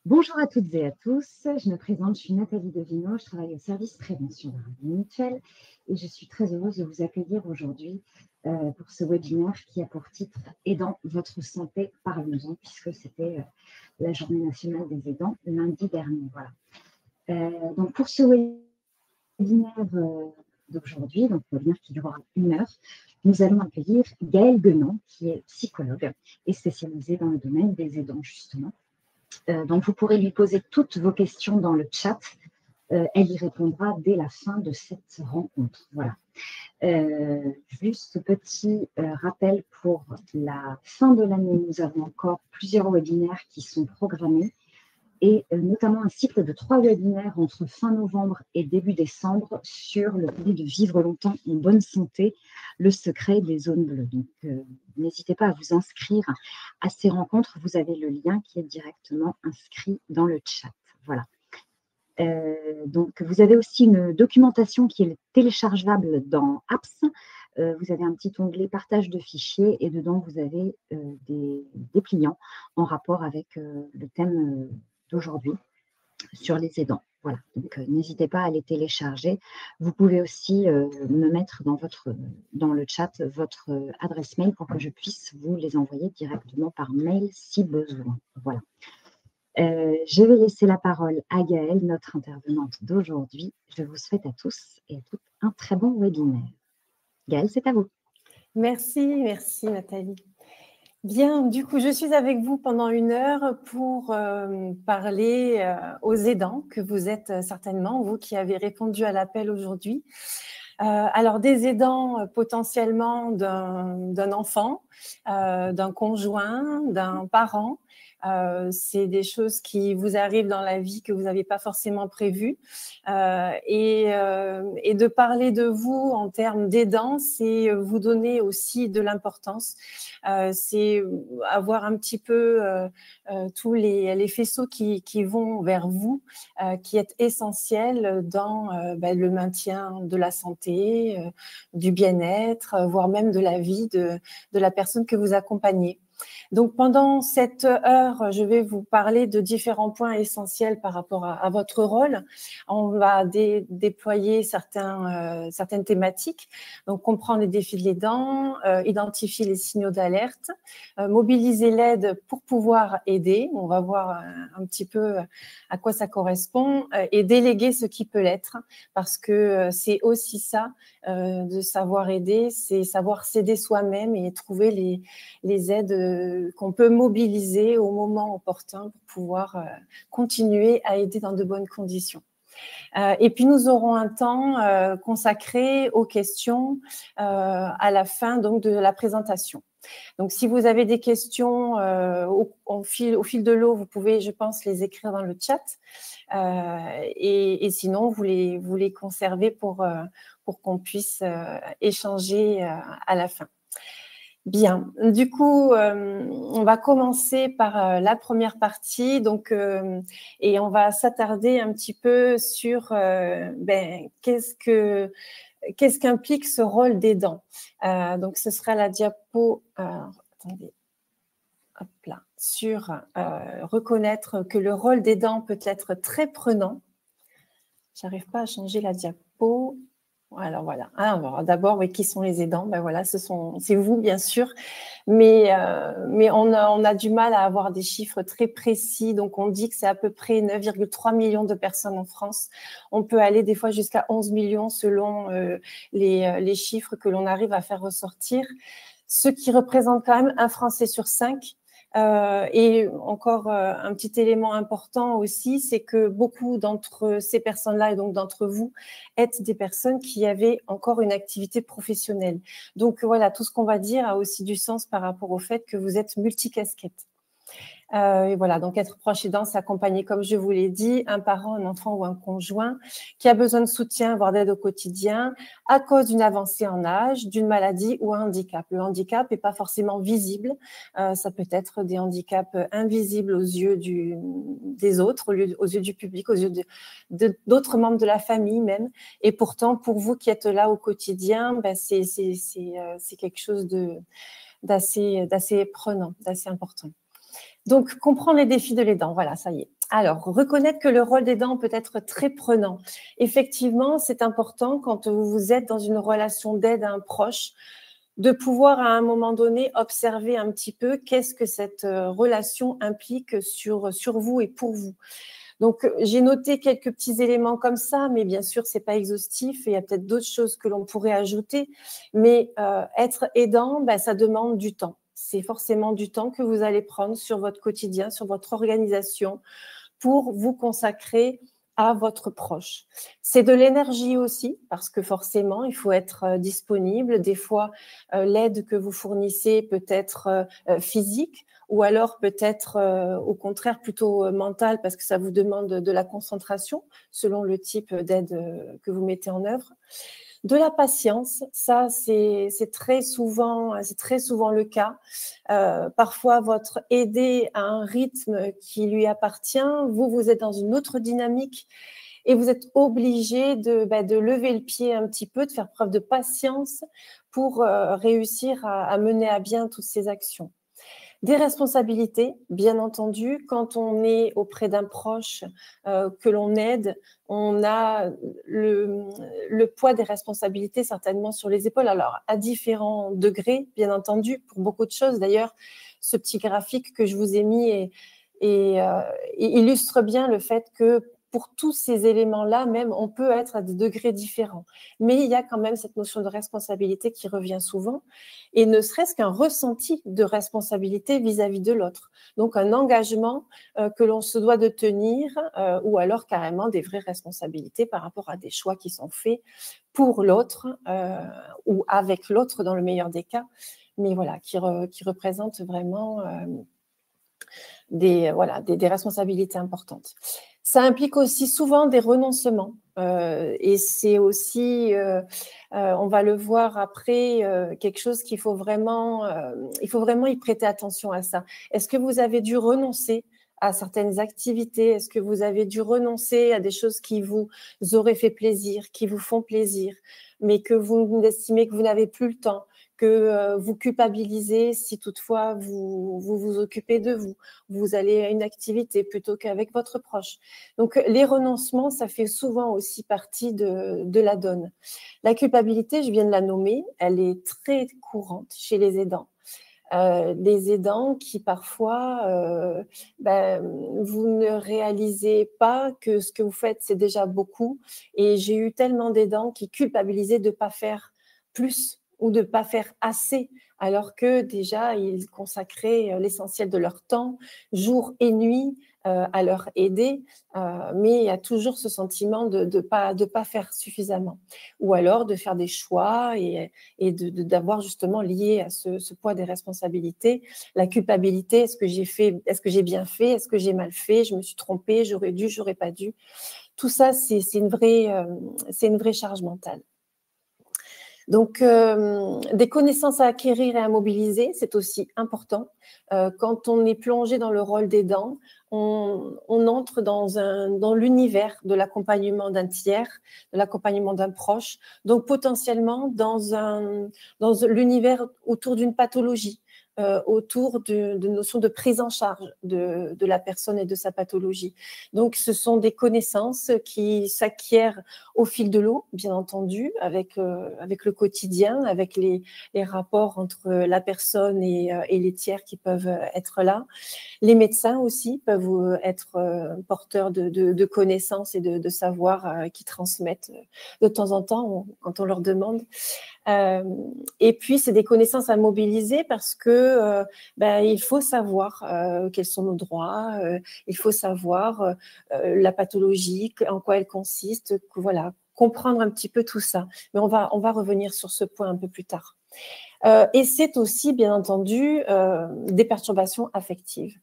Bonjour à toutes et à tous, je me présente, je suis Nathalie Devino, je travaille au service prévention de Radio Mutuelle et je suis très heureuse de vous accueillir aujourd'hui pour ce webinaire qui a pour titre Aidant votre santé, parlons-en, puisque c'était la journée nationale des aidants lundi dernier. Voilà. Donc pour ce webinaire d'aujourd'hui, donc le webinaire qui durera 1 heure, nous allons accueillir Gaëlle Guenant, qui est psychologue et spécialisée dans le domaine des aidants justement. Donc, vous pourrez lui poser toutes vos questions dans le chat. Elle y répondra dès la fin de cette rencontre. Voilà. Juste petit rappel pour la fin de l'année, nous avons encore plusieurs webinaires qui sont programmés et notamment un cycle de 3 webinaires entre fin novembre et début décembre sur le fait de vivre longtemps en bonne santé, le secret des zones bleues. Donc, n'hésitez pas à vous inscrire à ces rencontres. Vous avez le lien qui est directement inscrit dans le chat. Voilà. Donc, vous avez aussi une documentation qui est téléchargeable dans Apps. Vous avez un petit onglet partage de fichiers et dedans, vous avez des dépliants en rapport avec le thème d'aujourd'hui sur les aidants. Voilà, donc n'hésitez pas à les télécharger. Vous pouvez aussi me mettre dans le chat votre adresse mail pour que je puisse vous les envoyer directement par mail si besoin. Voilà. Je vais laisser la parole à Gaëlle, notre intervenante d'aujourd'hui. Je vous souhaite à tous et à toutes un très bon webinaire. Gaëlle, c'est à vous. Merci Nathalie. Bien, du coup, je suis avec vous pendant 1 heure pour parler aux aidants que vous êtes certainement, vous qui avez répondu à l'appel aujourd'hui. Alors, des aidants potentiellement d'un enfant, d'un conjoint, d'un parent. C'est des choses qui vous arrivent dans la vie que vous n'avez pas forcément prévues. Et de parler de vous en termes d'aidants, c'est vous donner aussi de l'importance. C'est avoir un petit peu tous les faisceaux qui vont vers vous, qui est essentiel dans le maintien de la santé, du bien-être, voire même de la vie de la personne que vous accompagnez. Donc, pendant cette heure, je vais vous parler de différents points essentiels par rapport à votre rôle. On va déployer certaines thématiques. Donc, comprendre les défis de l'aidant, identifier les signaux d'alerte, mobiliser l'aide pour pouvoir aider. On va voir un petit peu à quoi ça correspond et déléguer ce qui peut l'être parce que c'est aussi ça de savoir aider, c'est savoir s'aider soi-même et trouver les aides qu'on peut mobiliser au moment opportun pour pouvoir continuer à aider dans de bonnes conditions. Et puis, nous aurons un temps consacré aux questions à la fin donc, de la présentation. Donc, si vous avez des questions au fil de l'eau, vous pouvez, je pense, les écrire dans le chat. Et sinon, vous les conservez pour qu'on puisse échanger à la fin. Bien, du coup, on va commencer par la première partie, donc, et on va s'attarder un petit peu sur qu'est-ce qu'implique ce rôle d'aidant. Donc, ce sera la diapo, attendez, hop là, sur reconnaître que le rôle d'aidant peut être très prenant. J'arrive pas à changer la diapo. Alors voilà. Alors, d'abord, oui, qui sont les aidants? Ben voilà, c'est vous bien sûr, mais on a du mal à avoir des chiffres très précis. Donc on dit que c'est à peu près 9,3 millions de personnes en France. On peut aller des fois jusqu'à 11 millions selon les chiffres que l'on arrive à faire ressortir, ce qui représente quand même un Français sur 5. Et encore un petit élément important aussi, c'est que beaucoup d'entre ces personnes-là et donc d'entre vous êtes des personnes qui avaient encore une activité professionnelle. Donc voilà, tout ce qu'on va dire a aussi du sens par rapport au fait que vous êtes multicasquette. Et voilà, donc être proche aidant, c'est accompagner, comme je vous l'ai dit, un parent, un enfant ou un conjoint qui a besoin de soutien, voire d'aide au quotidien, à cause d'une avancée en âge, d'une maladie ou un handicap. Le handicap n'est pas forcément visible, ça peut être des handicaps invisibles aux yeux des autres, aux yeux du public, aux yeux d'autres membres de la famille même. Et pourtant, pour vous qui êtes là au quotidien, c'est quelque chose d'assez prenant, d'assez important. Donc, comprendre les défis de l'aidant, voilà, ça y est. Alors, reconnaître que le rôle d'aidant peut être très prenant. Effectivement, c'est important quand vous êtes dans une relation d'aide à un proche, de pouvoir à un moment donné observer un petit peu qu'est-ce que cette relation implique sur vous et pour vous. Donc, j'ai noté quelques petits éléments comme ça, mais bien sûr, c'est pas exhaustif et il y a peut-être d'autres choses que l'on pourrait ajouter. Mais être aidant, ben, ça demande du temps. C'est forcément du temps que vous allez prendre sur votre quotidien, sur votre organisation, pour vous consacrer à votre proche. C'est de l'énergie aussi, parce que forcément, il faut être disponible. Des fois, l'aide que vous fournissez peut être physique, ou alors peut-être au contraire plutôt mentale, parce que ça vous demande de la concentration, selon le type d'aide que vous mettez en œuvre. De la patience, ça c'est très souvent le cas. Parfois, votre aidé a un rythme qui lui appartient. Vous êtes dans une autre dynamique et vous êtes obligé de lever le pied un petit peu, de faire preuve de patience pour réussir à mener à bien toutes ces actions. Des responsabilités, bien entendu, quand on est auprès d'un proche que l'on aide, on a le poids des responsabilités certainement sur les épaules. Alors, à différents degrés, bien entendu, pour beaucoup de choses. D'ailleurs, ce petit graphique que je vous ai mis illustre bien le fait que pour tous ces éléments-là, même, on peut être à des degrés différents. Mais il y a quand même cette notion de responsabilité qui revient souvent, et ne serait-ce qu'un ressenti de responsabilité vis-à-vis de l'autre. Donc, un engagement que l'on se doit de tenir, ou alors carrément des vraies responsabilités par rapport à des choix qui sont faits pour l'autre ou avec l'autre dans le meilleur des cas, mais voilà, qui représentent vraiment des responsabilités importantes. Ça implique aussi souvent des renoncements et c'est aussi, on va le voir après, quelque chose qu'il faut vraiment, il faut vraiment y prêter attention à ça. Est-ce que vous avez dû renoncer à certaines activités? Est-ce que vous avez dû renoncer à des choses qui vous auraient fait plaisir, qui vous font plaisir, mais que vous estimez que vous n'avez plus le temps, que vous culpabilisez si toutefois vous occupez de vous, vous allez à une activité plutôt qu'avec votre proche. Donc, les renoncements, ça fait souvent aussi partie de la donne. La culpabilité, je viens de la nommer, elle est très courante chez les aidants. Des aidants qui parfois, vous ne réalisez pas que ce que vous faites, c'est déjà beaucoup. Et j'ai eu tellement d'aidants qui culpabilisaient de ne pas faire plus ou de ne pas faire assez, alors que déjà, ils consacraient l'essentiel de leur temps, jour et nuit, à leur aider, mais il y a toujours ce sentiment de ne pas faire suffisamment. Ou alors de faire des choix et d'avoir justement lié à ce poids des responsabilités, la culpabilité, est-ce que j'ai bien fait, est-ce que j'ai mal fait, je me suis trompée, j'aurais dû, j'aurais pas dû. Tout ça, c'est une vraie charge mentale. Donc, des connaissances à acquérir et à mobiliser, c'est aussi important. Quand on est plongé dans le rôle d'aidant, on entre dans l'univers de l'accompagnement d'un tiers, de l'accompagnement d'un proche, donc potentiellement dans l'univers autour d'une pathologie, autour de notions de prise en charge de la personne et de sa pathologie. Donc, ce sont des connaissances qui s'acquièrent au fil de l'eau, bien entendu, avec le quotidien, avec les rapports entre la personne et les tiers qui peuvent être là. Les médecins aussi peuvent être porteurs de connaissances et de savoirs qui transmettent de temps en temps quand on leur demande. Et puis, c'est des connaissances à mobiliser parce que il faut savoir quels sont nos droits, il faut savoir la pathologie, en quoi elle consiste, voilà, comprendre un petit peu tout ça. Mais on va revenir sur ce point un peu plus tard. Et c'est aussi, bien entendu, des perturbations affectives,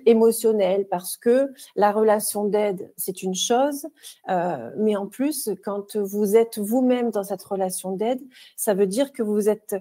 émotionnelles, parce que la relation d'aide, c'est une chose, mais en plus, quand vous êtes vous-même dans cette relation d'aide, ça veut dire que vous êtes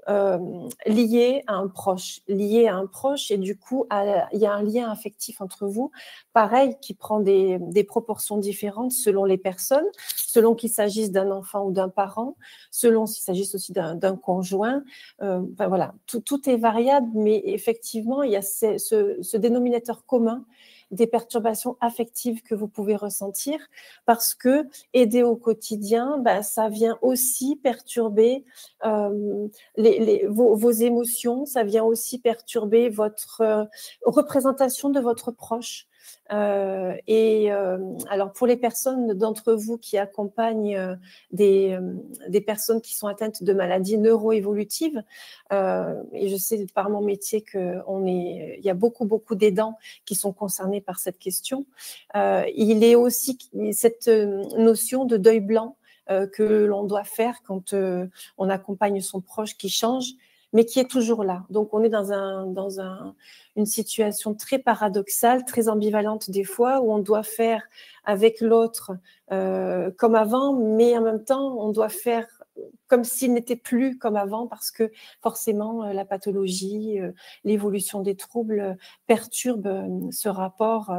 lié à un proche, et du coup, il y a un lien affectif entre vous, pareil, qui prend des proportions différentes selon les personnes, selon qu'il s'agisse d'un enfant ou d'un parent, selon s'il s'agisse aussi d'un conjoint. Enfin, voilà, tout est variable, mais effectivement, il y a ce dénominateur commun des perturbations affectives que vous pouvez ressentir, parce que aider au quotidien, ben, ça vient aussi perturber vos émotions, ça vient aussi perturber votre représentation de votre proche. Alors pour les personnes d'entre vous qui accompagnent des personnes qui sont atteintes de maladies neuroévolutives, et je sais par mon métier qu'il y a beaucoup d'aidants qui sont concernés par cette question, il est aussi cette notion de deuil blanc que l'on doit faire quand on accompagne son proche qui change, mais qui est toujours là. Donc, on est dans une situation très paradoxale, très ambivalente des fois, où on doit faire avec l'autre comme avant, mais en même temps, on doit faire comme s'il n'était plus comme avant, parce que forcément, la pathologie, l'évolution des troubles perturbe ce rapport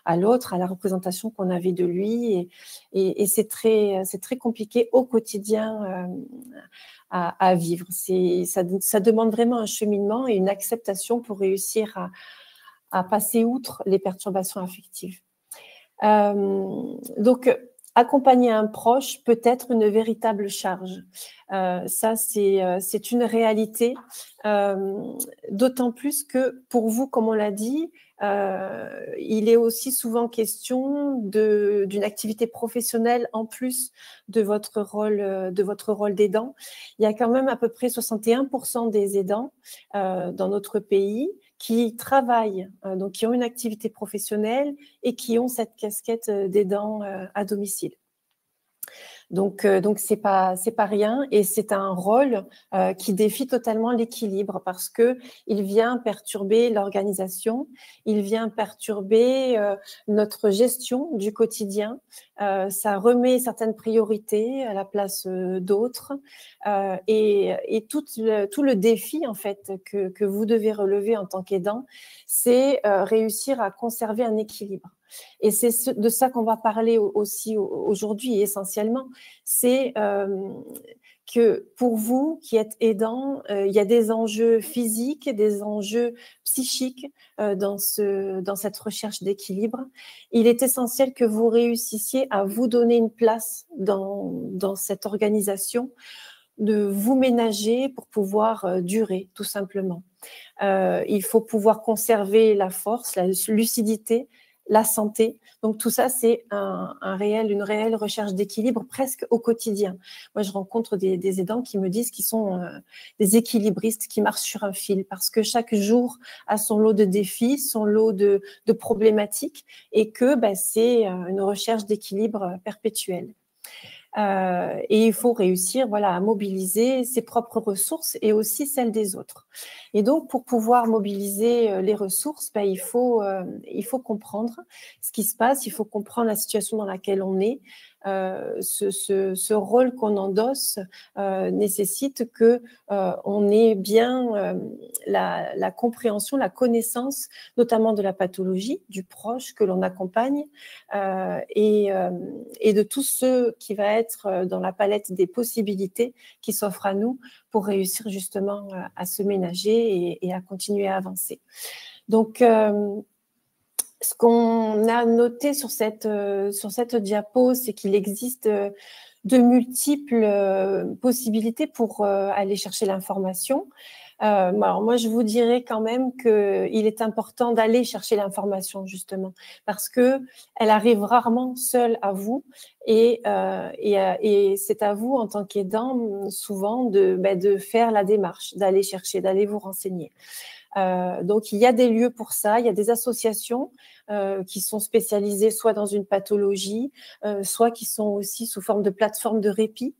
à l'autre, à la représentation qu'on avait de lui. Et c'est très compliqué au quotidien à vivre. Ça demande vraiment un cheminement et une acceptation pour réussir à passer outre les perturbations affectives. Donc, accompagner un proche peut être une véritable charge. Ça, c'est une réalité, d'autant plus que pour vous, comme on l'a dit, il est aussi souvent question d'une activité professionnelle en plus de votre rôle d'aidant. Il y a quand même à peu près 61% des aidants dans notre pays qui travaillent, donc qui ont une activité professionnelle et qui ont cette casquette d'aidant à domicile. Donc c'est pas rien, et c'est un rôle qui défie totalement l'équilibre, parce que il vient perturber l'organisation, il vient perturber notre gestion du quotidien. Ça remet certaines priorités à la place d'autres, et tout le défi en fait que vous devez relever en tant qu'aidant, c'est réussir à conserver un équilibre. Et c'est de ça qu'on va parler aussi aujourd'hui essentiellement. C'est que pour vous qui êtes aidant, il y a des enjeux physiques, des enjeux psychiques dans cette recherche d'équilibre. Il est essentiel que vous réussissiez à vous donner une place dans cette organisation, de vous ménager pour pouvoir durer, tout simplement. Il faut pouvoir conserver la force, la lucidité, la santé. Donc tout ça, c'est une réelle recherche d'équilibre presque au quotidien. Moi, je rencontre des aidants qui me disent qu'ils sont des équilibristes qui marchent sur un fil, parce que chaque jour a son lot de défis, son lot de problématiques, et que c'est une recherche d'équilibre perpétuelle. Et il faut réussir à mobiliser ses propres ressources et aussi celles des autres. Et donc, pour pouvoir mobiliser les ressources, il faut comprendre ce qui se passe, il faut comprendre la situation dans laquelle on est. Ce rôle qu'on endosse nécessite qu'on ait bien la compréhension, la connaissance, notamment de la pathologie du proche que l'on accompagne, et de tout ce qui va être dans la palette des possibilités qui s'offrent à nous pour réussir justement à se ménager et à continuer à avancer. Donc, ce qu'on a noté sur cette diapo, c'est qu'il existe de multiples possibilités pour aller chercher l'information. Alors moi, je vous dirais quand même qu'il est important d'aller chercher l'information, justement, parce qu'elle arrive rarement seule à vous, et c'est à vous, en tant qu'aidant, souvent, de faire la démarche, d'aller chercher, d'aller vous renseigner. Donc, il y a des lieux pour ça, il y a des associations qui sont spécialisées soit dans une pathologie, soit qui sont aussi sous forme de plateformes de répit,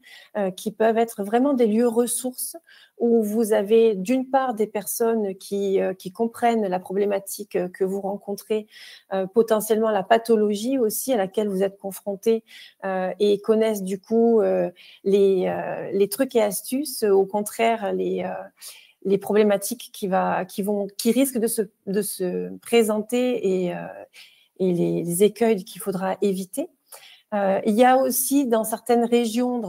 qui peuvent être vraiment des lieux ressources où vous avez d'une part des personnes qui comprennent la problématique que vous rencontrez, potentiellement la pathologie aussi à laquelle vous êtes confrontés, et connaissent du coup les trucs et astuces, au contraire les problématiques qui risquent de se présenter et les écueils qu'il faudra éviter. Il y a aussi dans certaines régions,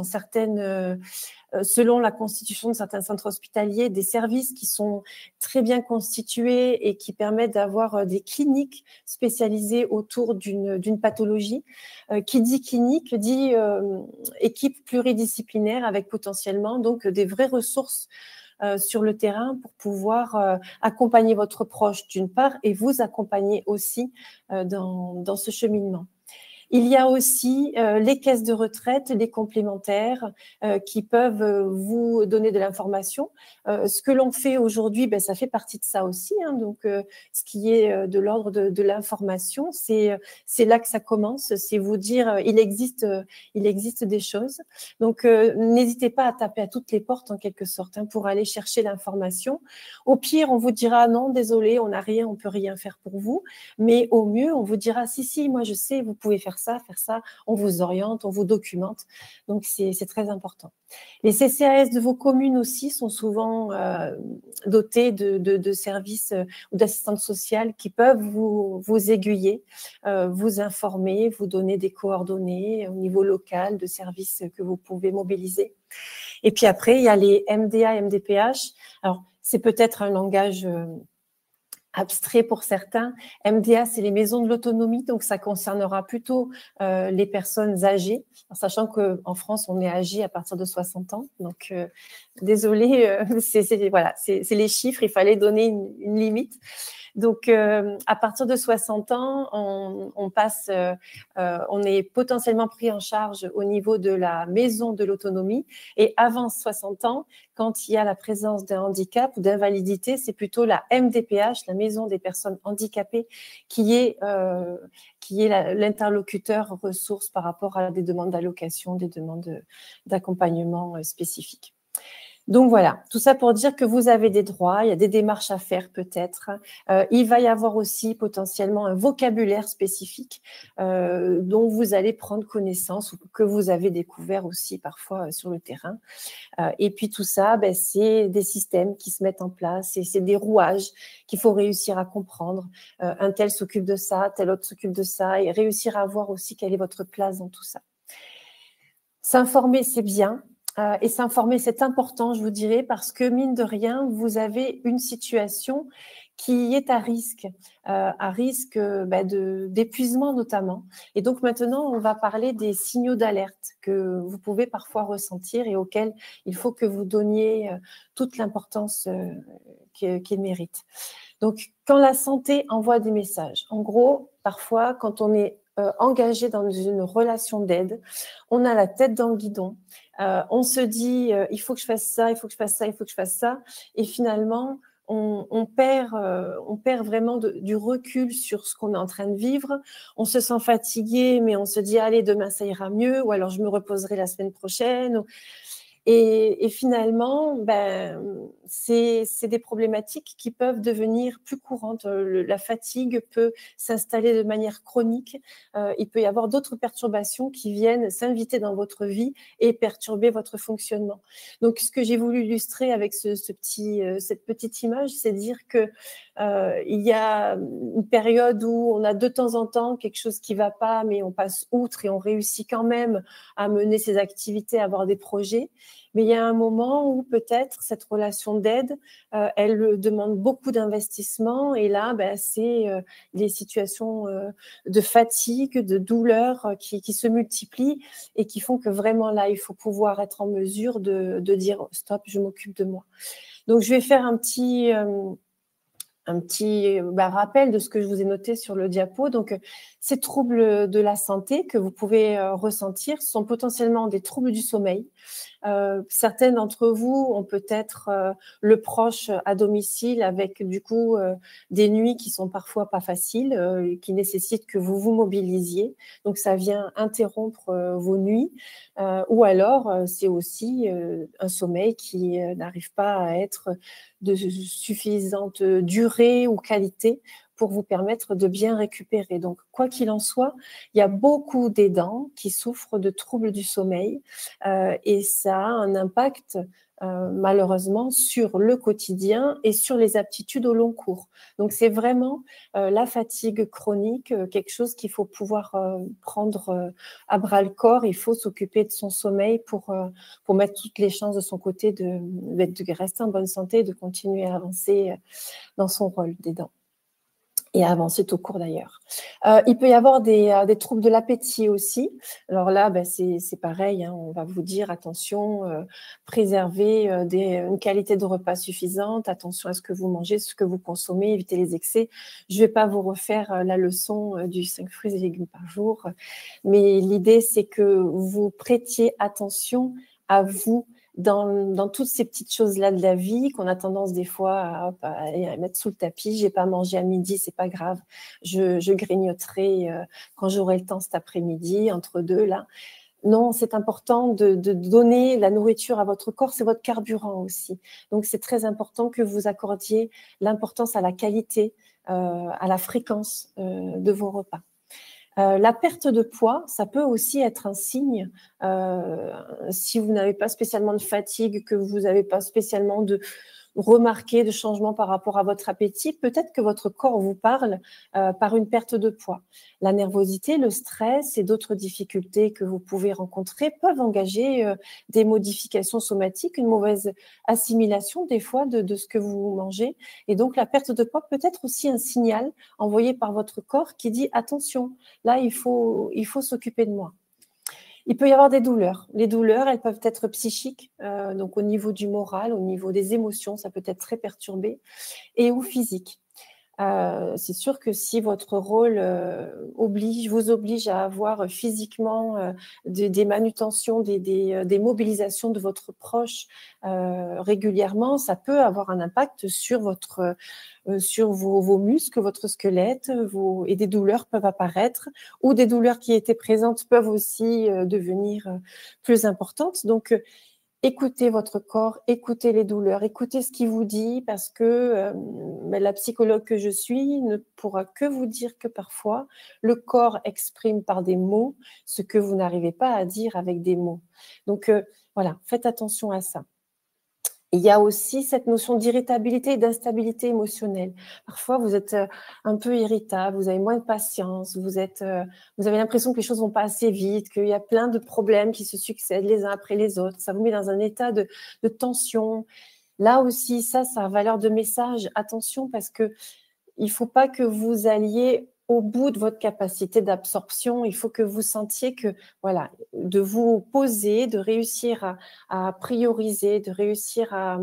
selon la constitution de certains centres hospitaliers, des services qui sont très bien constitués et qui permettent d'avoir des cliniques spécialisées autour d'une pathologie. Qui dit clinique dit équipe pluridisciplinaire avec potentiellement donc des vraies ressources sur le terrain pour pouvoir accompagner votre proche d'une part et vous accompagner aussi dans ce cheminement. Il y a aussi les caisses de retraite, les complémentaires qui peuvent vous donner de l'information. Ce que l'on fait aujourd'hui, ça fait partie de ça aussi. Donc, ce qui est de l'ordre de l'information, c'est là que ça commence. C'est vous dire, il existe des choses. Donc, n'hésitez pas à taper à toutes les portes en quelque sorte pour aller chercher l'information. Au pire, on vous dira non, désolé, on n'a rien, on peut rien faire pour vous. Mais au mieux, on vous dira si, moi je sais, vous pouvez faire ça, on vous oriente, on vous documente. Donc, c'est très important. Les CCAS de vos communes aussi sont souvent dotés de services ou d'assistantes sociales qui peuvent vous aiguiller, vous informer, vous donner des coordonnées au niveau local de services que vous pouvez mobiliser. Et puis après, il y a les MDA, MDPH. Alors, c'est peut-être un langage abstrait pour certains. MDA, c'est les maisons de l'autonomie, donc ça concernera plutôt les personnes âgées, en sachant qu'en France, on est âgé à partir de 60 ans. Donc, désolé, c'est les chiffres, il fallait donner une limite. Donc, à partir de 60 ans, on est potentiellement pris en charge au niveau de la maison de l'autonomie. Et avant 60 ans, quand il y a la présence d'un handicap ou d'invalidité, c'est plutôt la MDPH, la maison des personnes handicapées, qui est l'interlocuteur ressource par rapport à des demandes d'allocation, des demandes d'accompagnement spécifiques. Donc voilà, tout ça pour dire que vous avez des droits, il y a des démarches à faire peut-être. Il va y avoir aussi potentiellement un vocabulaire spécifique dont vous allez prendre connaissance ou que vous avez découvert aussi parfois sur le terrain. Et puis tout ça, c'est des systèmes qui se mettent en place et c'est des rouages qu'il faut réussir à comprendre. Un tel s'occupe de ça, tel autre s'occupe de ça et réussir à voir aussi quelle est votre place dans tout ça. S'informer, c'est bien. Et s'informer, c'est important, je vous dirais, parce que mine de rien, vous avez une situation qui est à risque d'épuisement notamment. Et donc maintenant, on va parler des signaux d'alerte que vous pouvez parfois ressentir et auxquels il faut que vous donniez toute l'importance qu'ils méritent. Donc, quand la santé envoie des messages, en gros, parfois, quand on est engagé dans une relation d'aide, on a la tête dans le guidon, on se dit il faut que je fasse ça, il faut que je fasse ça, il faut que je fasse ça, et finalement on perd vraiment du recul sur ce qu'on est en train de vivre, on se sent fatigué, mais on se dit allez, demain ça ira mieux, ou alors je me reposerai la semaine prochaine. Et finalement, c'est des problématiques qui peuvent devenir plus courantes. La fatigue peut s'installer de manière chronique. Il peut y avoir d'autres perturbations qui viennent s'inviter dans votre vie et perturber votre fonctionnement. Donc, ce que j'ai voulu illustrer avec cette petite image, c'est dire que il y a une période où on a de temps en temps quelque chose qui ne va pas, mais on passe outre et on réussit quand même à mener ses activités, à avoir des projets. Mais il y a un moment où peut-être cette relation d'aide, elle demande beaucoup d'investissement. Et là, c'est les situations de fatigue, de douleur qui se multiplient et qui font que vraiment là, il faut pouvoir être en mesure de dire « stop, je m'occupe de moi ». Donc, je vais faire un petit rappel de ce que je vous ai noté sur le diapo. Donc, ces troubles de la santé que vous pouvez ressentir sont potentiellement des troubles du sommeil. Certaines d'entre vous ont peut-être le proche à domicile avec du coup des nuits qui sont parfois pas faciles, qui nécessitent que vous vous mobilisiez. Donc, ça vient interrompre vos nuits. Ou alors, c'est aussi un sommeil qui n'arrive pas à être de suffisante durée ou qualité pour vous permettre de bien récupérer. Donc, quoi qu'il en soit, il y a beaucoup d'aidants qui souffrent de troubles du sommeil et ça a un impact malheureusement sur le quotidien et sur les aptitudes au long cours. Donc, c'est vraiment la fatigue chronique, quelque chose qu'il faut pouvoir prendre à bras le corps. Il faut s'occuper de son sommeil pour mettre toutes les chances de son côté de rester en bonne santé et de continuer à avancer dans son rôle d'aidant. Et à avancer tout court d'ailleurs. Il peut y avoir des troubles de l'appétit aussi. Alors là, c'est pareil, hein, on va vous dire attention, préservez une qualité de repas suffisante, attention à ce que vous mangez, ce que vous consommez, évitez les excès. Je ne vais pas vous refaire la leçon du 5 fruits et légumes par jour, mais l'idée c'est que vous prêtiez attention à vous, dans toutes ces petites choses-là de la vie qu'on a tendance des fois à mettre sous le tapis. J'ai pas mangé à midi, c'est pas grave. Je grignoterai quand j'aurai le temps cet après-midi, entre deux là. Non, c'est important de donner la nourriture à votre corps, c'est votre carburant aussi. Donc, c'est très important que vous accordiez l'importance à la qualité, à la fréquence de vos repas. La perte de poids, ça peut aussi être un signe. Si vous n'avez pas spécialement de fatigue, que vous n'avez pas spécialement de remarquer de changement par rapport à votre appétit, peut-être que votre corps vous parle par une perte de poids. La nervosité, le stress et d'autres difficultés que vous pouvez rencontrer peuvent engager des modifications somatiques, une mauvaise assimilation des fois de ce que vous mangez. Et donc, la perte de poids peut être aussi un signal envoyé par votre corps qui dit « attention, là, il faut s'occuper de moi ». Il peut y avoir des douleurs. Les douleurs, elles peuvent être psychiques, donc au niveau du moral, au niveau des émotions, ça peut être très perturbé, et ou physiques. C'est sûr que si votre rôle vous oblige à avoir physiquement des manutentions, des mobilisations de votre proche régulièrement, ça peut avoir un impact sur vos muscles, votre squelette, et des douleurs peuvent apparaître, ou des douleurs qui étaient présentes peuvent aussi devenir plus importantes. Donc, écoutez votre corps, écoutez les douleurs, écoutez ce qu'il vous dit, parce que la psychologue que je suis ne pourra que vous dire que parfois, le corps exprime par des mots ce que vous n'arrivez pas à dire avec des mots. Donc, voilà, faites attention à ça. Il y a aussi cette notion d'irritabilité et d'instabilité émotionnelle. Parfois, vous êtes un peu irritable, vous avez moins de patience, vous avez l'impression que les choses vont pas assez vite, qu'il y a plein de problèmes qui se succèdent les uns après les autres. Ça vous met dans un état de tension. Là aussi, ça a valeur de message. Attention, parce que il faut pas que vous alliez au bout de votre capacité d'absorption. Il faut que vous sentiez que, voilà, de vous poser, de réussir à prioriser, de réussir à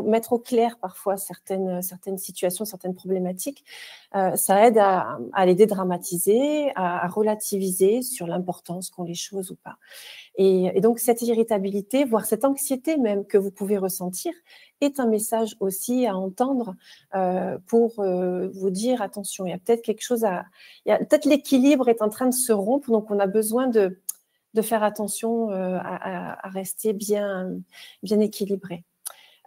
mettre au clair parfois certaines situations, certaines problématiques. Ça aide à les dédramatiser, à relativiser sur l'importance qu'ont les choses ou pas. Et donc, cette irritabilité, voire cette anxiété même que vous pouvez ressentir, est un message aussi à entendre pour vous dire attention, il y a peut-être quelque chose peut-être l'équilibre est en train de se rompre, donc on a besoin de faire attention à rester bien équilibré.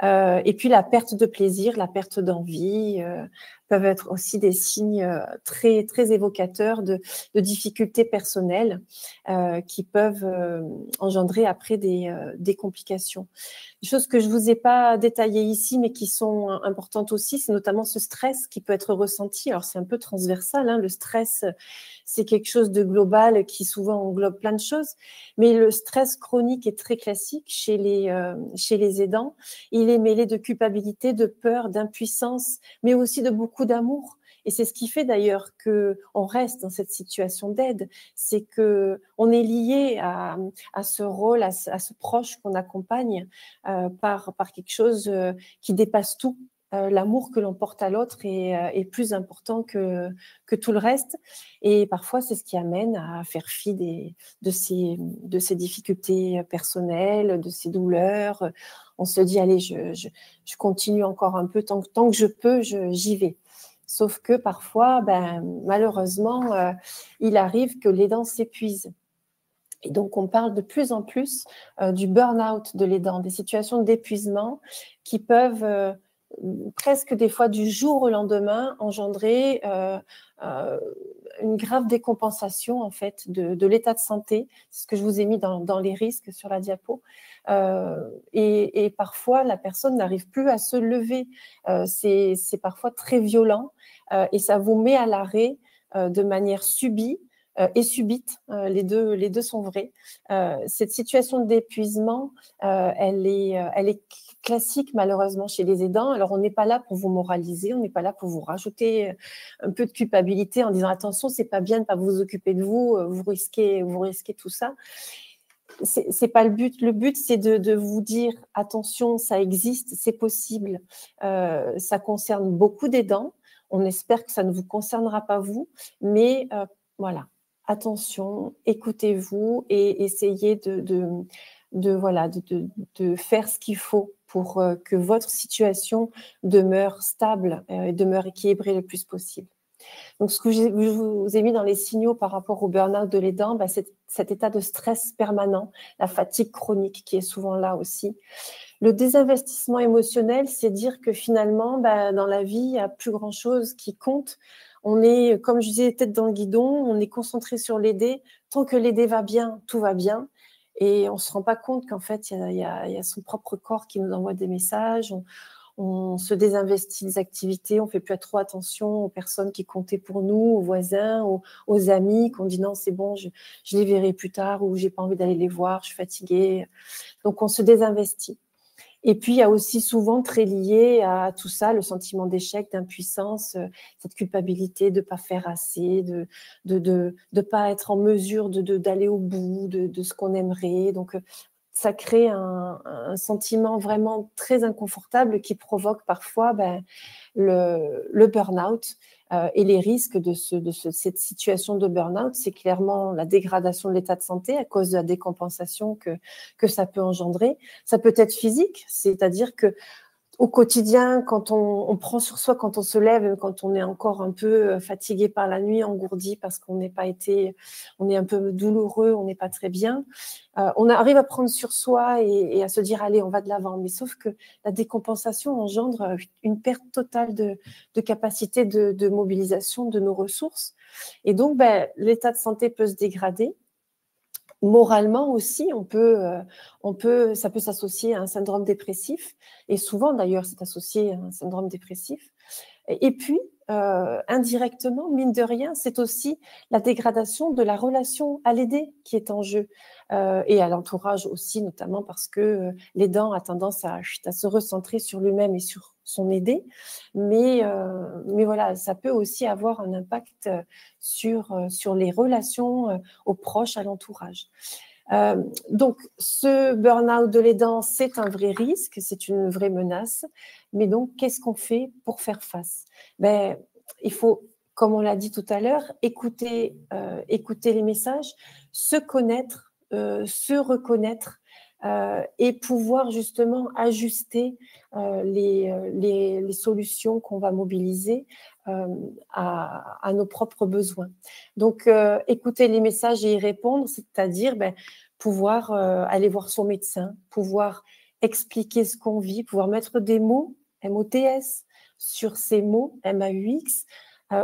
Et puis la perte de plaisir, la perte d'envie peuvent être aussi des signes très, très évocateurs de difficultés personnelles qui peuvent engendrer après des complications. Des choses que je ne vous ai pas détaillées ici, mais qui sont importantes aussi, c'est notamment ce stress qui peut être ressenti. Alors, c'est un peu transversal, hein, le stress, c'est quelque chose de global qui souvent englobe plein de choses, mais le stress chronique est très classique chez les aidants. Il est mêlé de culpabilité, de peur, d'impuissance, mais aussi de beaucoup d'amour. Et c'est ce qui fait d'ailleurs qu'on reste dans cette situation d'aide, c'est qu'on est lié à ce rôle, à ce proche qu'on accompagne par quelque chose qui dépasse tout. L'amour que l'on porte à l'autre est plus important que tout le reste. Et parfois, c'est ce qui amène à faire fi de ces difficultés personnelles, de ces douleurs. On se dit, allez, je continue encore un peu, tant que je peux, j'y vais. Sauf que parfois, malheureusement, il arrive que l'aidant s'épuise. Et donc, on parle de plus en plus du burn-out de l'aidant, des situations d'épuisement qui peuvent presque des fois du jour au lendemain, engendrer une grave décompensation en fait de l'état de santé. C'est ce que je vous ai mis dans les risques sur la diapo. Et parfois, la personne n'arrive plus à se lever. C'est parfois très violent et ça vous met à l'arrêt de manière subie et subite. Les deux sont vrais. Cette situation d'épuisement, elle est classique malheureusement chez les aidants. Alors on n'est pas là pour vous moraliser, on n'est pas là pour vous rajouter un peu de culpabilité en disant attention, c'est pas bien de pas vous occuper de vous, vous risquez tout ça. C'est pas le but. Le but, c'est de vous dire attention, ça existe, c'est possible. Ça concerne beaucoup d'aidants. On espère que ça ne vous concernera pas vous, mais voilà, attention, écoutez-vous et essayez de faire ce qu'il faut pour que votre situation demeure stable et demeure équilibrée le plus possible. Donc, ce que je vous ai mis dans les signaux par rapport au burn-out de l'aidant, c'est cet état de stress permanent, la fatigue chronique qui est souvent là aussi. Le désinvestissement émotionnel, c'est dire que finalement, dans la vie, il n'y a plus grand-chose qui compte. On est, comme je disais, tête dans le guidon, on est concentré sur l'aider. Tant que l'aider va bien, tout va bien. Et on ne se rend pas compte qu'en fait, il y a son propre corps qui nous envoie des messages. On se désinvestit des activités, on ne fait plus trop attention aux personnes qui comptaient pour nous, aux voisins, aux amis, qu'on dit non, c'est bon, je les verrai plus tard ou j'ai pas envie d'aller les voir, je suis fatiguée. Donc, on se désinvestit. Et puis, il y a aussi souvent très lié à tout ça le sentiment d'échec, d'impuissance, cette culpabilité de ne pas faire assez, de pas être en mesure d'aller au bout de ce qu'on aimerait. Donc, ça crée un sentiment vraiment très inconfortable qui provoque parfois le burn-out. Et les risques de cette situation de burn-out, c'est clairement la dégradation de l'état de santé à cause de la décompensation que ça peut engendrer. Ça peut être physique, c'est-à-dire que au quotidien, quand on prend sur soi, quand on se lève, quand on est encore un peu fatigué par la nuit, engourdi parce qu'on n'est pas été, on est un peu douloureux, on n'est pas très bien, on arrive à prendre sur soi et à se dire allez, on va de l'avant. Mais sauf que la décompensation engendre une perte totale de capacité de mobilisation de nos ressources. Et donc, l'état de santé peut se dégrader. Moralement aussi, ça peut s'associer à un syndrome dépressif, et souvent d'ailleurs c'est associé à un syndrome dépressif. Et puis, indirectement, mine de rien, c'est aussi la dégradation de la relation à l'aidé qui est en jeu, et à l'entourage aussi, notamment parce que l'aidant a tendance à se recentrer sur lui-même et sur son aidé, mais voilà, ça peut aussi avoir un impact sur les relations aux proches, à l'entourage. Donc, ce burn-out de l'aidant, c'est un vrai risque, c'est une vraie menace. Mais donc, qu'est-ce qu'on fait pour faire face? Il faut, comme on l'a dit tout à l'heure, écouter les messages, se connaître, se reconnaître et pouvoir justement ajuster les solutions qu'on va mobiliser à nos propres besoins. Donc, écouter les messages et y répondre, c'est-à-dire pouvoir aller voir son médecin, pouvoir expliquer ce qu'on vit, pouvoir mettre des mots, M-O-T-S, sur ces mots, M-A-U-X,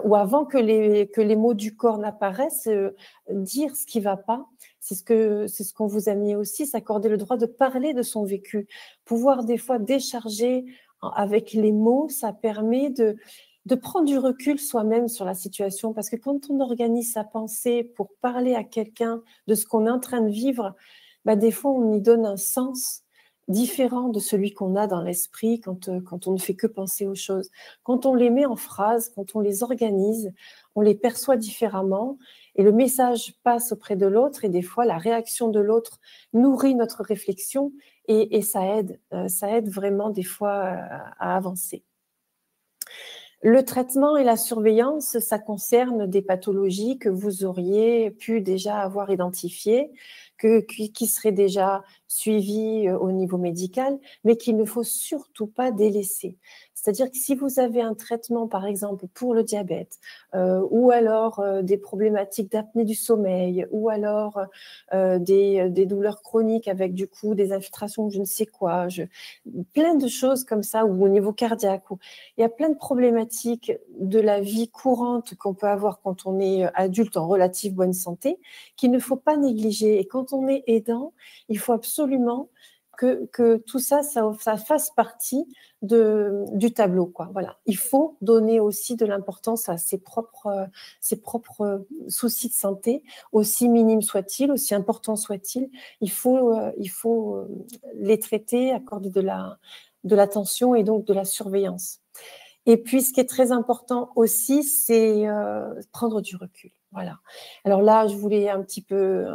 ou avant que les mots du corps n'apparaissent, dire ce qui ne va pas. C'est ce qu'on vous a mis aussi, s'accorder le droit de parler de son vécu. Pouvoir des fois décharger avec les mots, ça permet de prendre du recul soi-même sur la situation, parce que quand on organise sa pensée pour parler à quelqu'un de ce qu'on est en train de vivre, des fois on y donne un sens différent de celui qu'on a dans l'esprit quand on ne fait que penser aux choses. Quand on les met en phrases, quand on les organise, on les perçoit différemment et le message passe auprès de l'autre et des fois la réaction de l'autre nourrit notre réflexion et ça aide vraiment des fois à avancer. Le traitement et la surveillance, ça concerne des pathologies que vous auriez pu déjà avoir identifiées, qui serait déjà suivi au niveau médical, mais qu'il ne faut surtout pas délaisser. C'est-à-dire que si vous avez un traitement, par exemple, pour le diabète, ou alors des problématiques d'apnée du sommeil, ou alors des douleurs chroniques avec du coup des infiltrations, je ne sais quoi, plein de choses comme ça, ou au niveau cardiaque, il y a plein de problématiques de la vie courante qu'on peut avoir quand on est adulte en relative bonne santé, qu'il ne faut pas négliger. Et quand on est aidant, il faut absolument que tout ça fasse partie du tableau, quoi. Voilà. Il faut donner aussi de l'importance à ses propres soucis de santé, aussi minimes soient-ils, aussi importants soient-ils. Il faut les traiter, accorder de l'attention et donc de la surveillance. Et puis, ce qui est très important aussi, c'est prendre du recul. Voilà. Alors là, je voulais un petit peu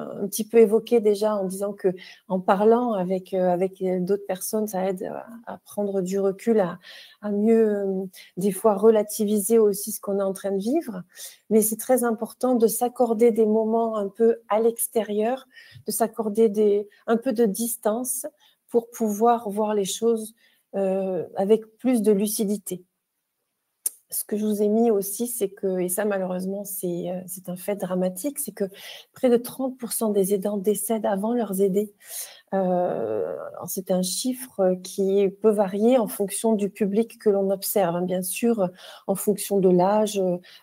évoquer déjà en disant que, en parlant avec d'autres personnes, ça aide à prendre du recul, à mieux des fois relativiser aussi ce qu'on est en train de vivre. Mais c'est très important de s'accorder des moments un peu à l'extérieur, de s'accorder un peu de distance pour pouvoir voir les choses avec plus de lucidité. Ce que je vous ai mis aussi, c'est que, et ça malheureusement c'est un fait dramatique, c'est que près de 30% des aidants décèdent avant leurs aidés. C'est un chiffre qui peut varier en fonction du public que l'on observe. Hein. Bien sûr, en fonction de l'âge,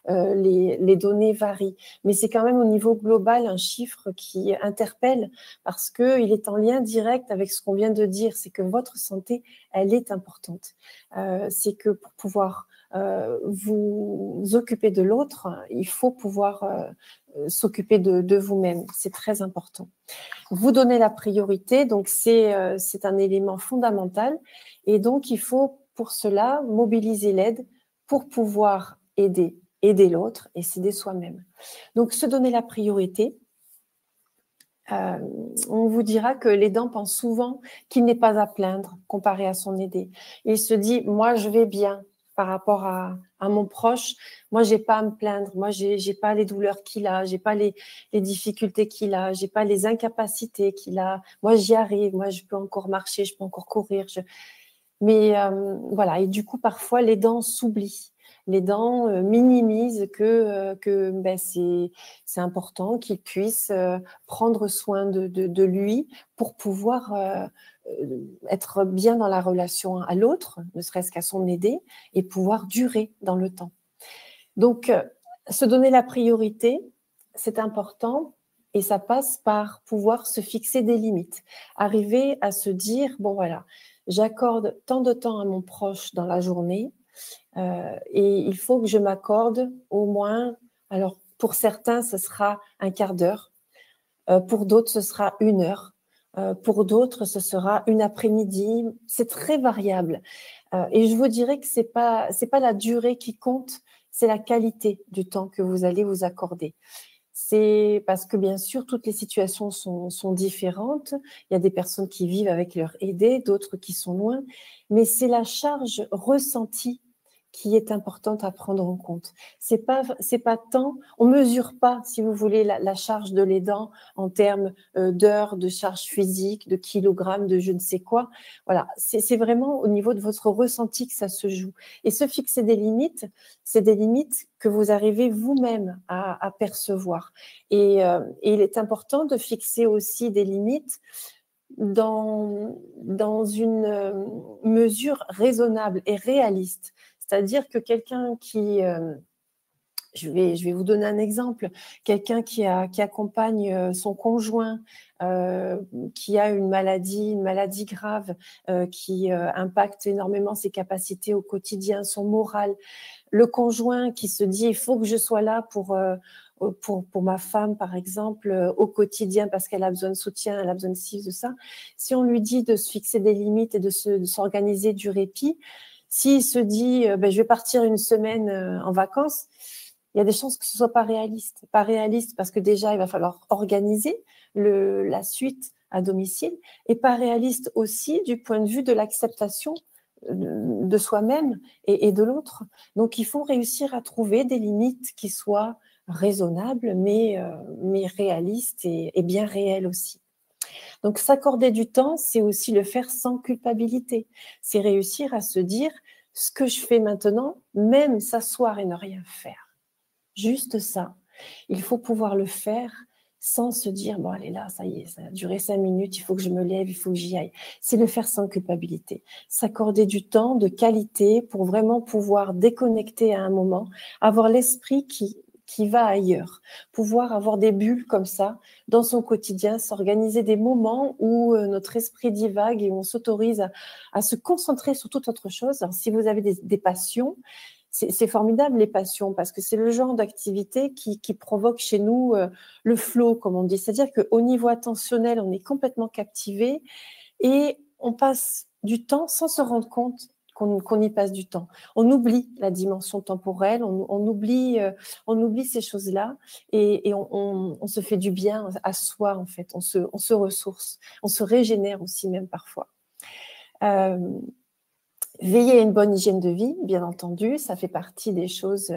les données varient. Mais c'est quand même au niveau global un chiffre qui interpelle parce qu'il est en lien direct avec ce qu'on vient de dire. C'est que votre santé, elle est importante. C'est que pour pouvoir vous occuper de l'autre, il faut pouvoir s'occuper de vous-même. C'est très important. Vous donnez la priorité, donc c'est un élément fondamental. Et donc, il faut pour cela mobiliser l'aide pour pouvoir aider l'autre et s'aider soi-même. Donc, se donner la priorité. On vous dira que l'aidant pense souvent qu'il n'est pas à plaindre comparé à son aidé. Il se dit, moi, je vais bien par rapport à mon proche. Moi, j'ai pas à me plaindre. Moi, j'ai pas les douleurs qu'il a. J'ai pas les difficultés qu'il a. J'ai pas les incapacités qu'il a. Moi, j'y arrive. Moi, je peux encore marcher. Je peux encore courir. Mais voilà. Et du coup, parfois, l'aidant s'oublie. L'aidant minimise que ben, c'est important qu'il puisse prendre soin de lui pour pouvoir être bien dans la relation à l'autre, ne serait-ce qu'à son aidé, et pouvoir durer dans le temps. Donc, se donner la priorité, c'est important et ça passe par pouvoir se fixer des limites. Arriver à se dire, bon voilà, j'accorde tant de temps à mon proche dans la journée et il faut que je m'accorde au moins, alors pour certains, ce sera un quart d'heure, pour d'autres, ce sera 1 heure. Pour d'autres, ce sera une après-midi. C'est très variable. Et je vous dirais que c'est pas la durée qui compte, c'est la qualité du temps que vous allez vous accorder. C'est parce que bien sûr, toutes les situations sont différentes. Il y a des personnes qui vivent avec leur aidé, d'autres qui sont loin. Mais c'est la charge ressentie qui est importante à prendre en compte. C'est pas tant, on mesure pas, si vous voulez, la charge de l'aidant en termes d'heures, de charge physique, de kilogrammes, de je ne sais quoi. Voilà, c'est vraiment au niveau de votre ressenti que ça se joue. Et se fixer des limites, c'est des limites que vous arrivez vous-même à percevoir. Et il est important de fixer aussi des limites dans une mesure raisonnable et réaliste. C'est-à-dire que quelqu'un qui, je vais vous donner un exemple, quelqu'un qui accompagne son conjoint, qui a une maladie grave, qui impacte énormément ses capacités au quotidien, son moral, le conjoint qui se dit il faut que je sois là pour ma femme, par exemple, au quotidien parce qu'elle a besoin de soutien, elle a besoin de ci, de ça. Si on lui dit de se fixer des limites et de s'organiser du répit, s'il se dit je vais partir 1 semaine en vacances, il y a des chances que ce soit pas réaliste. Pas réaliste parce que déjà, il va falloir organiser la suite à domicile et pas réaliste aussi du point de vue de l'acceptation de soi-même et de l'autre. Donc, il faut réussir à trouver des limites qui soient raisonnables, mais réalistes et bien réelles aussi. Donc, s'accorder du temps, c'est aussi le faire sans culpabilité. C'est réussir à se dire, ce que je fais maintenant, même s'asseoir et ne rien faire. Juste ça. Il faut pouvoir le faire sans se dire, bon, allez là, ça y est, ça a duré 5 minutes, il faut que je me lève, il faut que j'y aille. C'est le faire sans culpabilité. S'accorder du temps de qualité pour vraiment pouvoir déconnecter à un moment, avoir l'esprit qui va ailleurs, pouvoir avoir des bulles comme ça dans son quotidien, s'organiser des moments où notre esprit divague et où on s'autorise à se concentrer sur toute autre chose. Alors, si vous avez des passions, c'est formidable les passions parce que c'est le genre d'activité qui provoque chez nous le flow, comme on dit. C'est-à-dire qu'au niveau attentionnel, on est complètement captivé et on passe du temps sans se rendre compte qu'on y passe du temps. On oublie la dimension temporelle, on oublie ces choses-là et on se fait du bien à soi en fait. On se ressource, on se régénère aussi même parfois. Veiller à une bonne hygiène de vie, bien entendu, ça fait partie des choses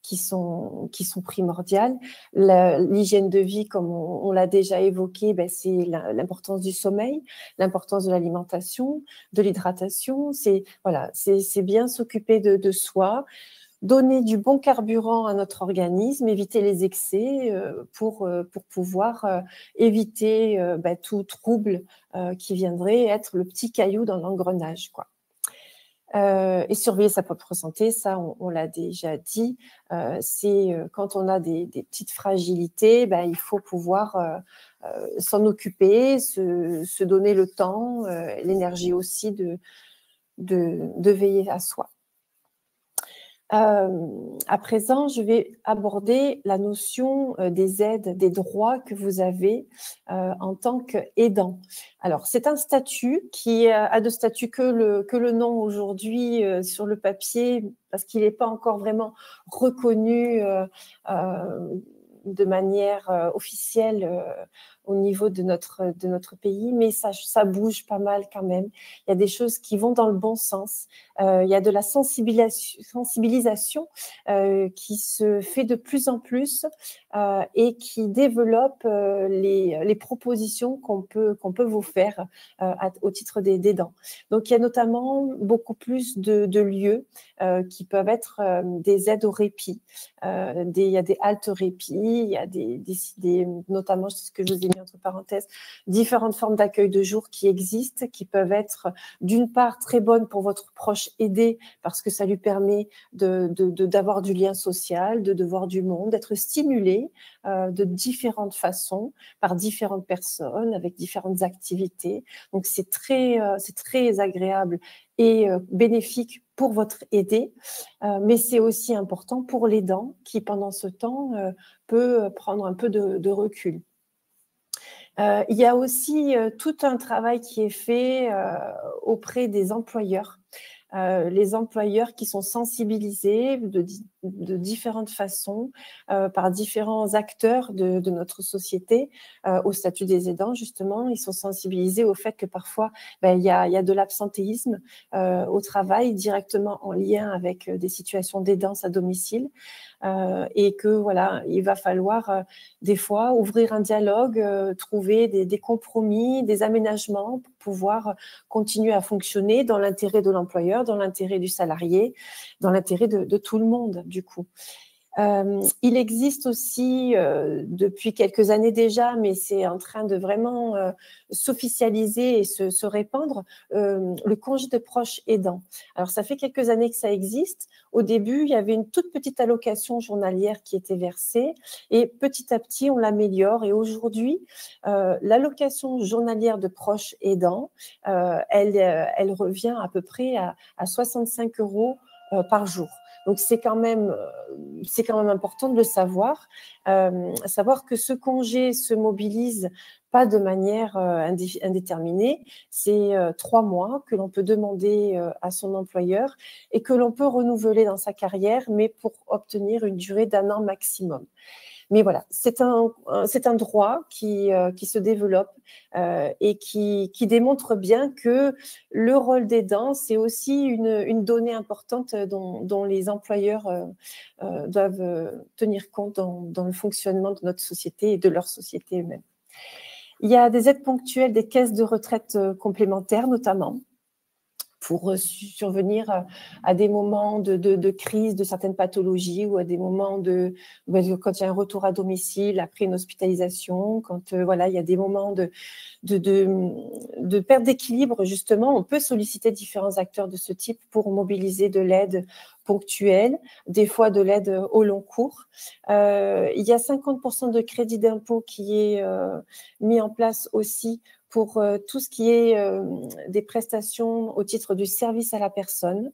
qui sont primordiales. L'hygiène de vie, comme on l'a déjà évoqué, c'est l'importance du sommeil, l'importance de l'alimentation, de l'hydratation. C'est bien s'occuper de soi, donner du bon carburant à notre organisme, éviter les excès pour pouvoir éviter tout trouble qui viendrait être le petit caillou dans l'engrenage, quoi. Et surveiller sa propre santé, ça on l'a déjà dit, c'est quand on a des petites fragilités, il faut pouvoir s'en occuper, se donner le temps, l'énergie aussi de veiller à soi. À présent, je vais aborder la notion des aides, des droits que vous avez en tant qu'aidant. Alors, c'est un statut qui a de statut que le nom aujourd'hui sur le papier, parce qu'il n'est pas encore vraiment reconnu de manière officielle au niveau de notre pays, mais ça bouge pas mal quand même. Il y a des choses qui vont dans le bon sens. Il y a de la sensibilisation qui se fait de plus en plus et qui développe les propositions qu'on peut vous faire au titre des dents. Donc, il y a notamment beaucoup plus de lieux qui peuvent être des aides au répit. Il y a des haltes répit, il y a notamment ce que je vous ai mis entre parenthèses, différentes formes d'accueil de jour qui existent, qui peuvent être d'une part très bonnes pour votre proche aidé parce que ça lui permet d'avoir du lien social, de voir du monde, d'être stimulé de différentes façons par différentes personnes avec différentes activités. Donc c'est très agréable et bénéfique pour votre aidé, mais c'est aussi important pour l'aidant qui pendant ce temps peut prendre un peu de recul. Il y a aussi tout un travail qui est fait auprès des employeurs. Les employeurs qui sont sensibilisés de différentes façons par différents acteurs de notre société au statut des aidants, justement. Ils sont sensibilisés au fait que parfois, il y a de l'absentéisme au travail directement en lien avec des situations d'aidance à domicile. Et que voilà, il va falloir des fois ouvrir un dialogue, trouver des compromis, des aménagements pour pouvoir continuer à fonctionner dans l'intérêt de l'employeur, dans l'intérêt du salarié, dans l'intérêt de tout le monde du coup. Il existe aussi depuis quelques années déjà, mais c'est en train de vraiment s'officialiser et se répandre, le congé de proche aidant. Alors, ça fait quelques années que ça existe. Au début, il y avait une toute petite allocation journalière qui était versée et petit à petit, on l'améliore. Et aujourd'hui, l'allocation journalière de proche aidant, elle revient à peu près à 65 € par jour. Donc, c'est quand même important de le savoir, savoir que ce congé se mobilise pas de manière indéterminée. C'est 3 mois que l'on peut demander à son employeur et que l'on peut renouveler dans sa carrière, mais pour obtenir une durée d'1 an maximum. Mais voilà, c'est un droit qui se développe et qui démontre bien que le rôle d'aidant, c'est aussi une donnée importante dont les employeurs doivent tenir compte dans le fonctionnement de notre société et de leur société eux-mêmes. Il y a des aides ponctuelles des caisses de retraite complémentaires notamment, pour survenir à des moments de crise de certaines pathologies ou à des moments quand il y a un retour à domicile après une hospitalisation, quand voilà, il y a des moments de perte d'équilibre, justement, on peut solliciter différents acteurs de ce type pour mobiliser de l'aide ponctuelle, des fois de l'aide au long cours. Il y a 50% de crédit d'impôt qui est mis en place aussi pour tout ce qui est des prestations au titre du service à la personne.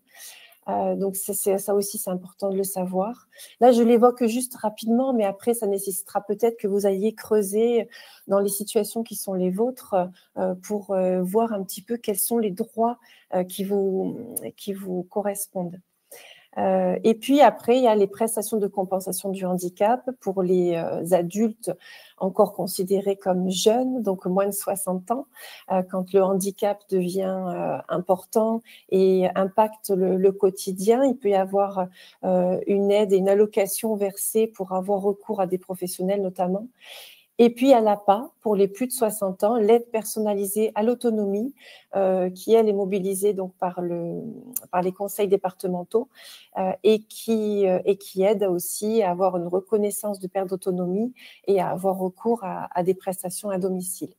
Donc, ça aussi, c'est important de le savoir. Là, je l'évoque juste rapidement, mais après, ça nécessitera peut-être que vous alliez creuser dans les situations qui sont les vôtres pour voir un petit peu quels sont les droits qui vous correspondent. Et puis après, il y a les prestations de compensation du handicap pour les adultes encore considérés comme jeunes, donc moins de 60 ans, quand le handicap devient important et impacte le quotidien. Il peut y avoir une aide et une allocation versée pour avoir recours à des professionnels notamment. Et puis à l'APA, pour les plus de 60 ans, l'aide personnalisée à l'autonomie, qui elle est mobilisée donc par les conseils départementaux et qui aide aussi à avoir une reconnaissance de perte d'autonomie et à avoir recours à des prestations à domicile.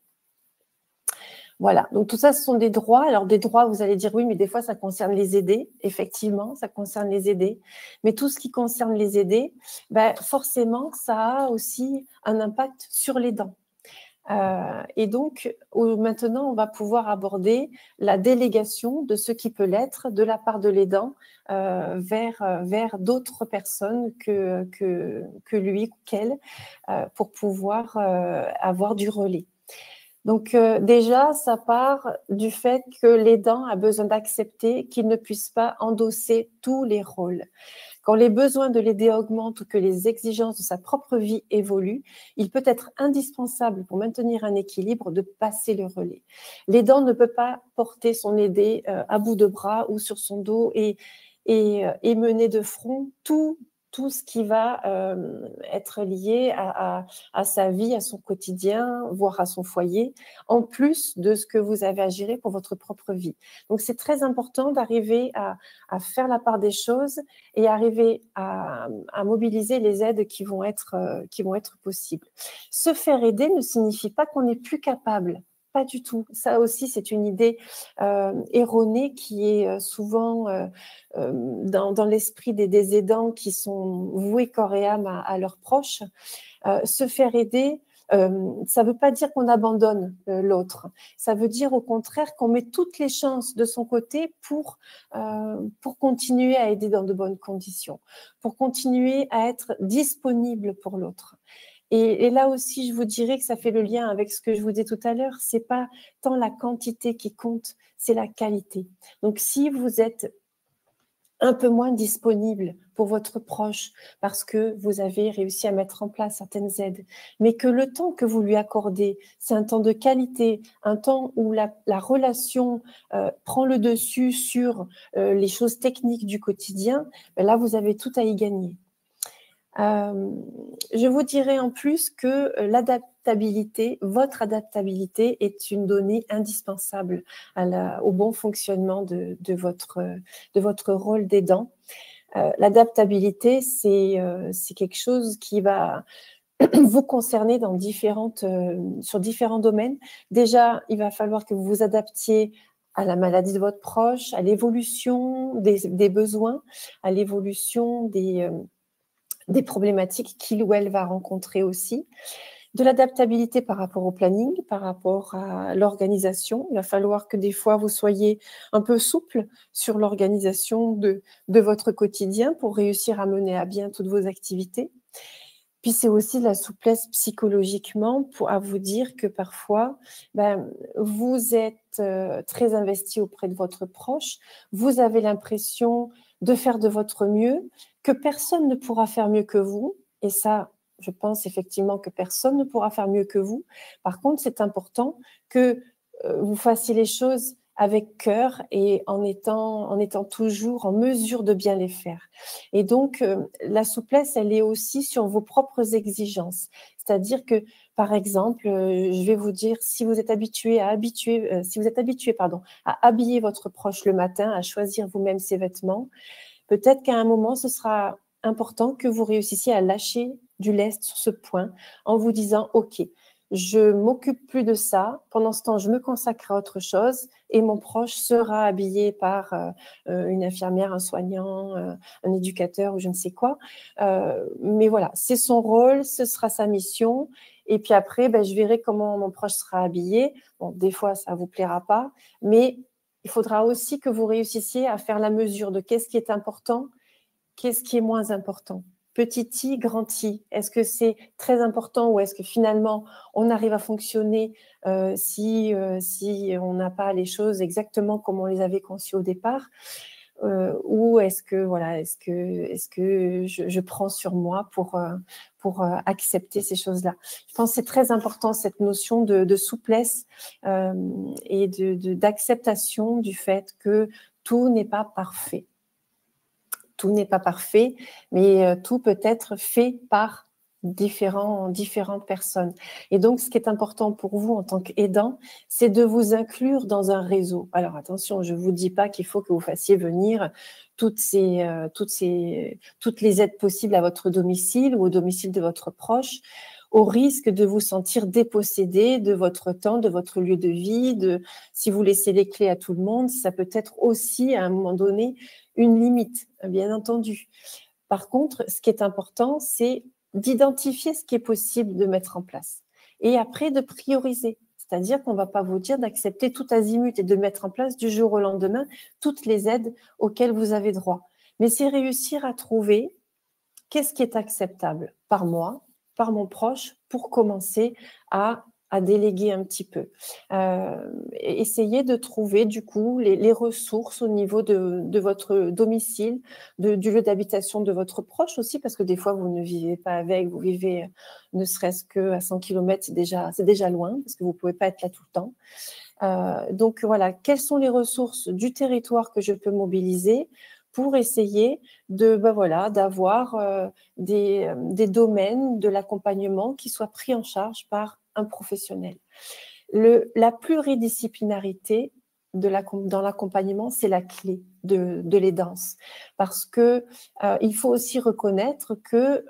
Voilà, donc tout ça, ce sont des droits. Alors des droits, vous allez dire oui, mais des fois, ça concerne les aidés. Effectivement, ça concerne les aidés. Mais tout ce qui concerne les aidés, ben, forcément, ça a aussi un impact sur l'aidant. Et donc, maintenant, on va pouvoir aborder la délégation de ce qui peut l'être de la part de l'aidant vers d'autres personnes que lui ou qu'elle pour pouvoir avoir du relais. Donc déjà, ça part du fait que l'aidant a besoin d'accepter qu'il ne puisse pas endosser tous les rôles. Quand les besoins de l'aider augmentent ou que les exigences de sa propre vie évoluent, il peut être indispensable pour maintenir un équilibre de passer le relais. L'aidant ne peut pas porter son aidé à bout de bras ou sur son dos et mener de front tout ce qui va être lié à sa vie, à son quotidien, voire à son foyer, en plus de ce que vous avez à gérer pour votre propre vie. Donc, c'est très important d'arriver à faire la part des choses et arriver à mobiliser les aides qui vont être possibles. Se faire aider ne signifie pas qu'on n'est plus capable. Pas du tout. Ça aussi, c'est une idée erronée qui est souvent dans l'esprit des aidants qui sont voués corps et âme à leurs proches. Se faire aider, ça ne veut pas dire qu'on abandonne l'autre. Ça veut dire au contraire qu'on met toutes les chances de son côté pour continuer à aider dans de bonnes conditions, pour continuer à être disponible pour l'autre. Et là aussi, je vous dirais que ça fait le lien avec ce que je vous disais tout à l'heure. C'est pas tant la quantité qui compte, c'est la qualité. Donc, si vous êtes un peu moins disponible pour votre proche parce que vous avez réussi à mettre en place certaines aides, mais que le temps que vous lui accordez, c'est un temps de qualité, un temps où la relation prend le dessus sur les choses techniques du quotidien, ben là, vous avez tout à y gagner. Je vous dirais en plus que l'adaptabilité, votre adaptabilité est une donnée indispensable au bon fonctionnement de votre rôle d'aidant. L'adaptabilité, c'est quelque chose qui va vous concerner sur différents domaines. Déjà, il va falloir que vous vous adaptiez à la maladie de votre proche, à l'évolution des besoins, à l'évolution des problématiques qu'il ou elle va rencontrer aussi, de l'adaptabilité par rapport au planning, par rapport à l'organisation. Il va falloir que des fois, vous soyez un peu souple sur l'organisation de votre quotidien pour réussir à mener à bien toutes vos activités. Puis c'est aussi de la souplesse psychologiquement à vous dire que parfois, vous êtes très investi auprès de votre proche, vous avez l'impression de faire de votre mieux, que personne ne pourra faire mieux que vous, et ça, je pense effectivement que personne ne pourra faire mieux que vous. Par contre, c'est important que vous fassiez les choses avec cœur et en étant toujours en mesure de bien les faire. Et donc, la souplesse, elle est aussi sur vos propres exigences. C'est-à-dire que, par exemple, je vais vous dire, si vous êtes habitué à habiller votre proche le matin, à choisir vous-même ses vêtements, peut-être qu'à un moment, ce sera important que vous réussissiez à lâcher du lest sur ce point en vous disant « Ok, je m'occupe plus de ça. Pendant ce temps, je me consacre à autre chose et mon proche sera habillé par une infirmière, un soignant, un éducateur ou je ne sais quoi. Mais voilà, c'est son rôle, ce sera sa mission. Et puis après, je verrai comment mon proche sera habillé. Bon, des fois, ça ne vous plaira pas, mais il faudra aussi que vous réussissiez à faire la mesure de qu'est-ce qui est important, qu'est-ce qui est moins important. Petit i, grand i, est-ce que c'est très important ou est-ce que finalement on arrive à fonctionner si on n'a pas les choses exactement comme on les avait conçues au départ, ou est-ce que je prends sur moi pour accepter ces choses-là. Je pense que c'est très important cette notion de souplesse et d'acceptation du fait que tout n'est pas parfait. Tout n'est pas parfait, mais tout peut être fait par différentes personnes. Et donc, ce qui est important pour vous en tant qu'aidant, c'est de vous inclure dans un réseau. Alors, attention, je ne vous dis pas qu'il faut que vous fassiez venir toutes les aides possibles à votre domicile ou au domicile de votre proche, au risque de vous sentir dépossédé de votre temps, de votre lieu de vie, si vous laissez les clés à tout le monde, ça peut être aussi, à un moment donné, une limite, bien entendu. Par contre, ce qui est important, c'est d'identifier ce qui est possible de mettre en place et après de prioriser. C'est-à-dire qu'on ne va pas vous dire d'accepter tout azimut et de mettre en place du jour au lendemain toutes les aides auxquelles vous avez droit. Mais c'est réussir à trouver qu'est-ce qui est acceptable par moi, par mon proche, pour commencer à déléguer un petit peu. Essayez de trouver du coup les ressources au niveau de votre domicile, du lieu d'habitation de votre proche aussi, parce que des fois vous ne vivez pas avec, vous vivez ne serait-ce qu'à 100 km, c'est déjà loin, parce que vous ne pouvez pas être là tout le temps. Donc voilà, quelles sont les ressources du territoire que je peux mobiliser pour essayer d'avoir des domaines de l'accompagnement qui soient pris en charge par un professionnel. La pluridisciplinarité dans l'accompagnement, c'est la clé de l'aidance, parce que il faut aussi reconnaître que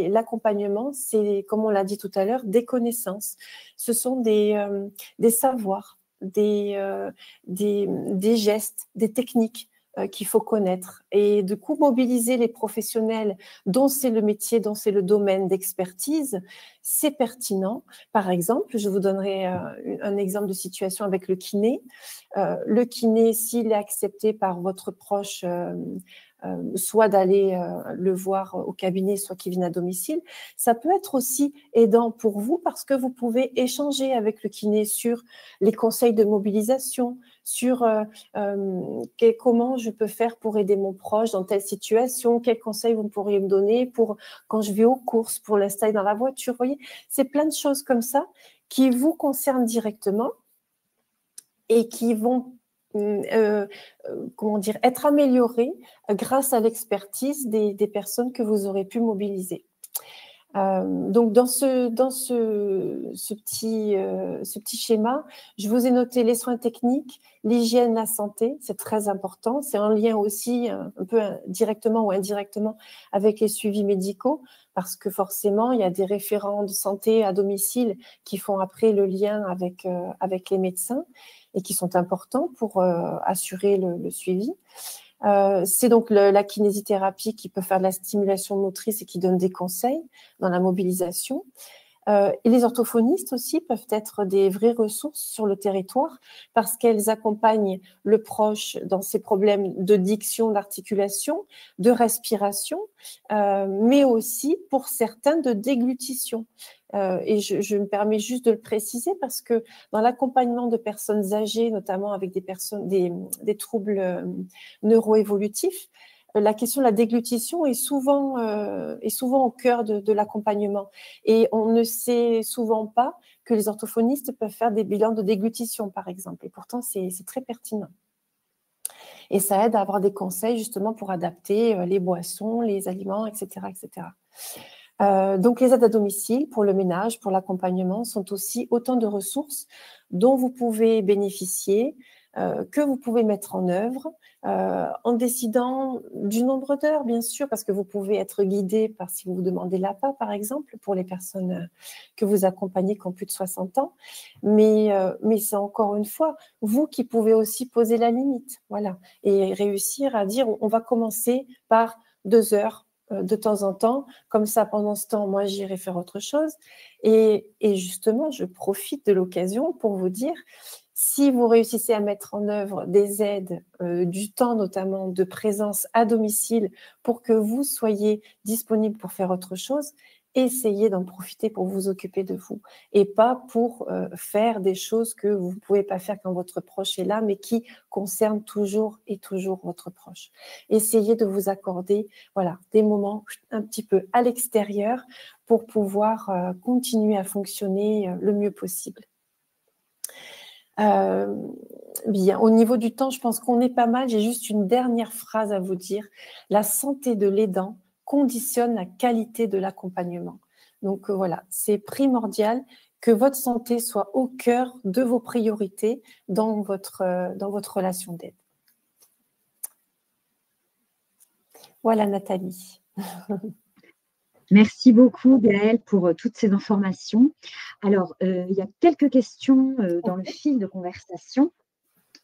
l'accompagnement, c'est, comme on l'a dit tout à l'heure, des connaissances. Ce sont des savoirs, des gestes, des techniques qu'il faut connaître. Et du coup, mobiliser les professionnels dont c'est le métier, dont c'est le domaine d'expertise, c'est pertinent. Par exemple, je vous donnerai un exemple de situation avec le kiné. Le kiné, s'il est accepté par votre proche, soit d'aller le voir au cabinet, soit qu'il vienne à domicile, ça peut être aussi aidant pour vous parce que vous pouvez échanger avec le kiné sur les conseils de mobilisation, sur comment je peux faire pour aider mon proche dans telle situation, quels conseils vous pourriez me donner pour quand je vais aux courses, pour l'installer dans la voiture. Vous voyez, c'est plein de choses comme ça qui vous concernent directement et qui vont être améliorées grâce à l'expertise des personnes que vous aurez pu mobiliser. Donc, dans ce petit schéma, je vous ai noté les soins techniques, l'hygiène, la santé, c'est très important. C'est en lien aussi un peu directement ou indirectement avec les suivis médicaux, parce que forcément, il y a des référents de santé à domicile qui font après le lien avec les médecins et qui sont importants pour assurer le suivi. C'est donc la kinésithérapie qui peut faire de la stimulation motrice et qui donne des conseils dans la mobilisation. Et les orthophonistes aussi peuvent être des vraies ressources sur le territoire parce qu'elles accompagnent le proche dans ses problèmes de diction, d'articulation, de respiration, mais aussi pour certains de déglutition. Et je me permets juste de le préciser parce que dans l'accompagnement de personnes âgées, notamment avec des troubles neuroévolutifs, la question de la déglutition est souvent au cœur de l'accompagnement. Et on ne sait souvent pas que les orthophonistes peuvent faire des bilans de déglutition, par exemple. Et pourtant, c'est très pertinent. Et ça aide à avoir des conseils justement pour adapter les boissons, les aliments, etc., etc. Donc, les aides à domicile pour le ménage, pour l'accompagnement, sont aussi autant de ressources dont vous pouvez bénéficier, que vous pouvez mettre en œuvre en décidant du nombre d'heures, bien sûr, parce que vous pouvez être guidé par, si vous vous demandez l'APA, par exemple, pour les personnes que vous accompagnez qui ont plus de 60 ans. Mais c'est encore une fois, vous qui pouvez aussi poser la limite, voilà, et réussir à dire, on va commencer par 2 heures de temps en temps, comme ça, pendant ce temps, moi, j'irai faire autre chose. Et justement, je profite de l'occasion pour vous dire, si vous réussissez à mettre en œuvre des aides, du temps notamment de présence à domicile pour que vous soyez disponible pour faire autre chose, essayez d'en profiter pour vous occuper de vous et pas pour faire des choses que vous ne pouvez pas faire quand votre proche est là, mais qui concernent toujours et toujours votre proche. Essayez de vous accorder voilà, des moments un petit peu à l'extérieur pour pouvoir continuer à fonctionner le mieux possible. Bien, au niveau du temps, je pense qu'on est pas mal. J'ai juste une dernière phrase à vous dire. La santé de l'aidant conditionne la qualité de l'accompagnement. Donc voilà, c'est primordial que votre santé soit au cœur de vos priorités dans votre relation d'aide. Voilà, Nathalie. Merci beaucoup, Gaëlle, pour toutes ces informations. Alors, il y a quelques questions dans le fil de conversation.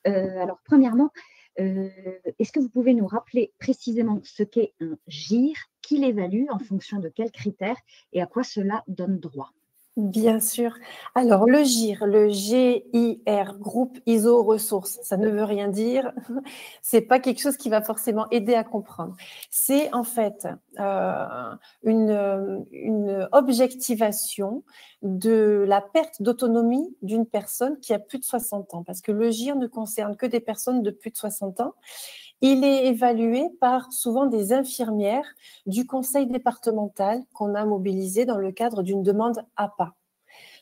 Alors, premièrement, est-ce que vous pouvez nous rappeler précisément ce qu'est un GIR, qui l'évalue, en fonction de quels critères et à quoi cela donne droit? Bien sûr. Alors, le GIR, le GIR, groupe ISO ressources, ça ne veut rien dire. C'est pas quelque chose qui va forcément aider à comprendre. C'est en fait une objectivation de la perte d'autonomie d'une personne qui a plus de 60 ans. Parce que le GIR ne concerne que des personnes de plus de 60 ans. Il est évalué par souvent des infirmières du conseil départemental qu'on a mobilisé dans le cadre d'une demande APA.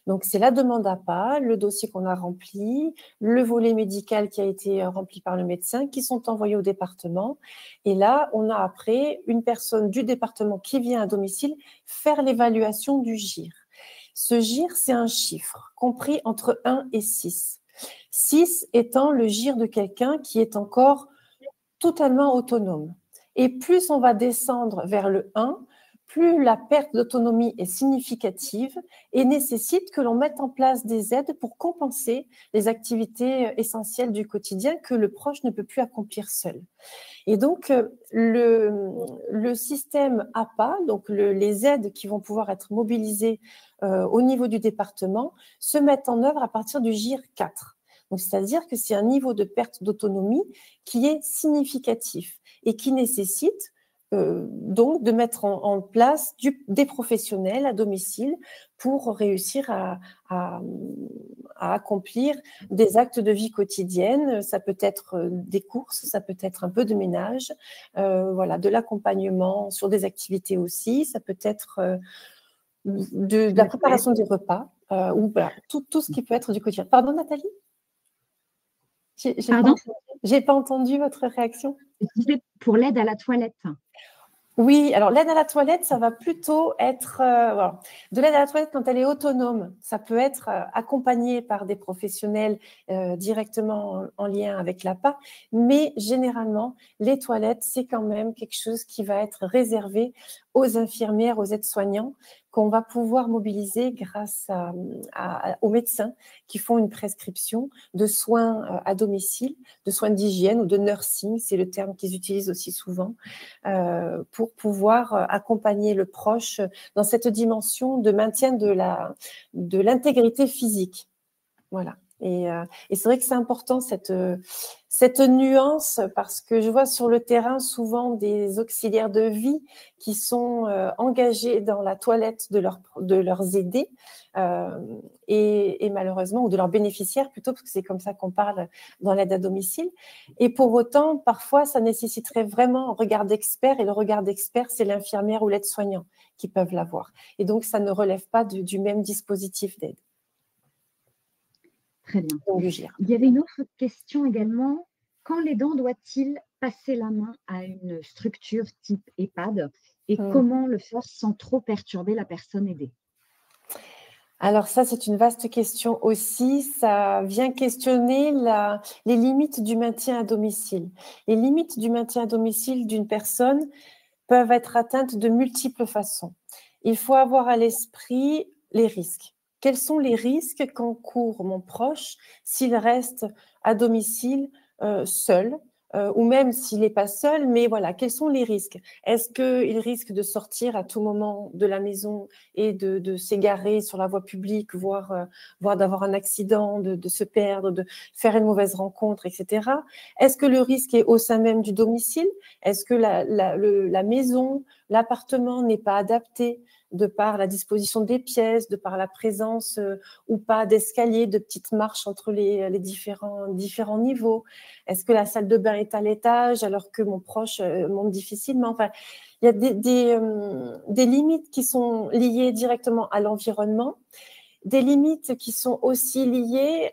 Donc, c'est la demande APA, le dossier qu'on a rempli, le volet médical qui a été rempli par le médecin, qui sont envoyés au département. Et là, on a après une personne du département qui vient à domicile faire l'évaluation du GIR. Ce GIR, c'est un chiffre compris entre 1 et 6. 6 étant le GIR de quelqu'un qui est encore totalement autonome. Et plus on va descendre vers le 1, plus la perte d'autonomie est significative et nécessite que l'on mette en place des aides pour compenser les activités essentielles du quotidien que le proche ne peut plus accomplir seul. Et donc, le système APA, donc les aides qui vont pouvoir être mobilisées au niveau du département, se mettent en œuvre à partir du GIR 4. C'est-à-dire que c'est un niveau de perte d'autonomie qui est significatif et qui nécessite donc de mettre en place des professionnels à domicile pour réussir à accomplir des actes de vie quotidienne. Ça peut être des courses, ça peut être un peu de ménage, voilà, de l'accompagnement sur des activités aussi, ça peut être de la préparation des repas, ou voilà, tout ce qui peut être du quotidien. Pardon, Nathalie ? J'ai pas entendu votre réaction. Je disais pour l'aide à la toilette. Oui, alors l'aide à la toilette, ça va plutôt être voilà, de l'aide à la toilette quand elle est autonome. Ça peut être accompagné par des professionnels directement en lien avec l'APA, mais généralement, les toilettes, c'est quand même quelque chose qui va être réservé aux infirmières, aux aides-soignants, qu'on va pouvoir mobiliser grâce aux médecins qui font une prescription de soins à domicile, de soins d'hygiène ou de nursing, c'est le terme qu'ils utilisent aussi souvent, pour pouvoir accompagner le proche dans cette dimension de maintien de l'intégrité physique. Voilà. Et c'est vrai que c'est important cette nuance, parce que je vois sur le terrain souvent des auxiliaires de vie qui sont engagés dans la toilette de leurs aidés et malheureusement, ou de leurs bénéficiaires plutôt, parce que c'est comme ça qu'on parle dans l'aide à domicile. Et pour autant, parfois, ça nécessiterait vraiment un regard d'expert, et le regard d'expert, c'est l'infirmière ou l'aide-soignant qui peuvent l'avoir. Et donc, ça ne relève pas du même dispositif d'aide. Très bien. Il y avait une autre question également. Quand l'aidant doit-il passer la main à une structure type EHPAD et Mm. comment le faire sans trop perturber la personne aidée? Alors ça, c'est une vaste question aussi. Ça vient questionner les limites du maintien à domicile. Les limites du maintien à domicile d'une personne peuvent être atteintes de multiples façons. Il faut avoir à l'esprit les risques. Quels sont les risques qu'encourt mon proche s'il reste à domicile seul ou même s'il n'est pas seul, mais voilà, quels sont les risques? Est-ce qu'il risque de sortir à tout moment de la maison et de s'égarer sur la voie publique, voire d'avoir un accident, de se perdre, de faire une mauvaise rencontre, etc. Est-ce que le risque est au sein même du domicile? Est-ce que la maison, l'appartement n'est pas adapté de par la disposition des pièces, de par la présence ou pas d'escalier, de petites marches entre les différents niveaux? Est-ce que la salle de bain est à l'étage alors que mon proche monte difficilement? Enfin, il y a des limites qui sont liées directement à l'environnement, des limites qui sont aussi liées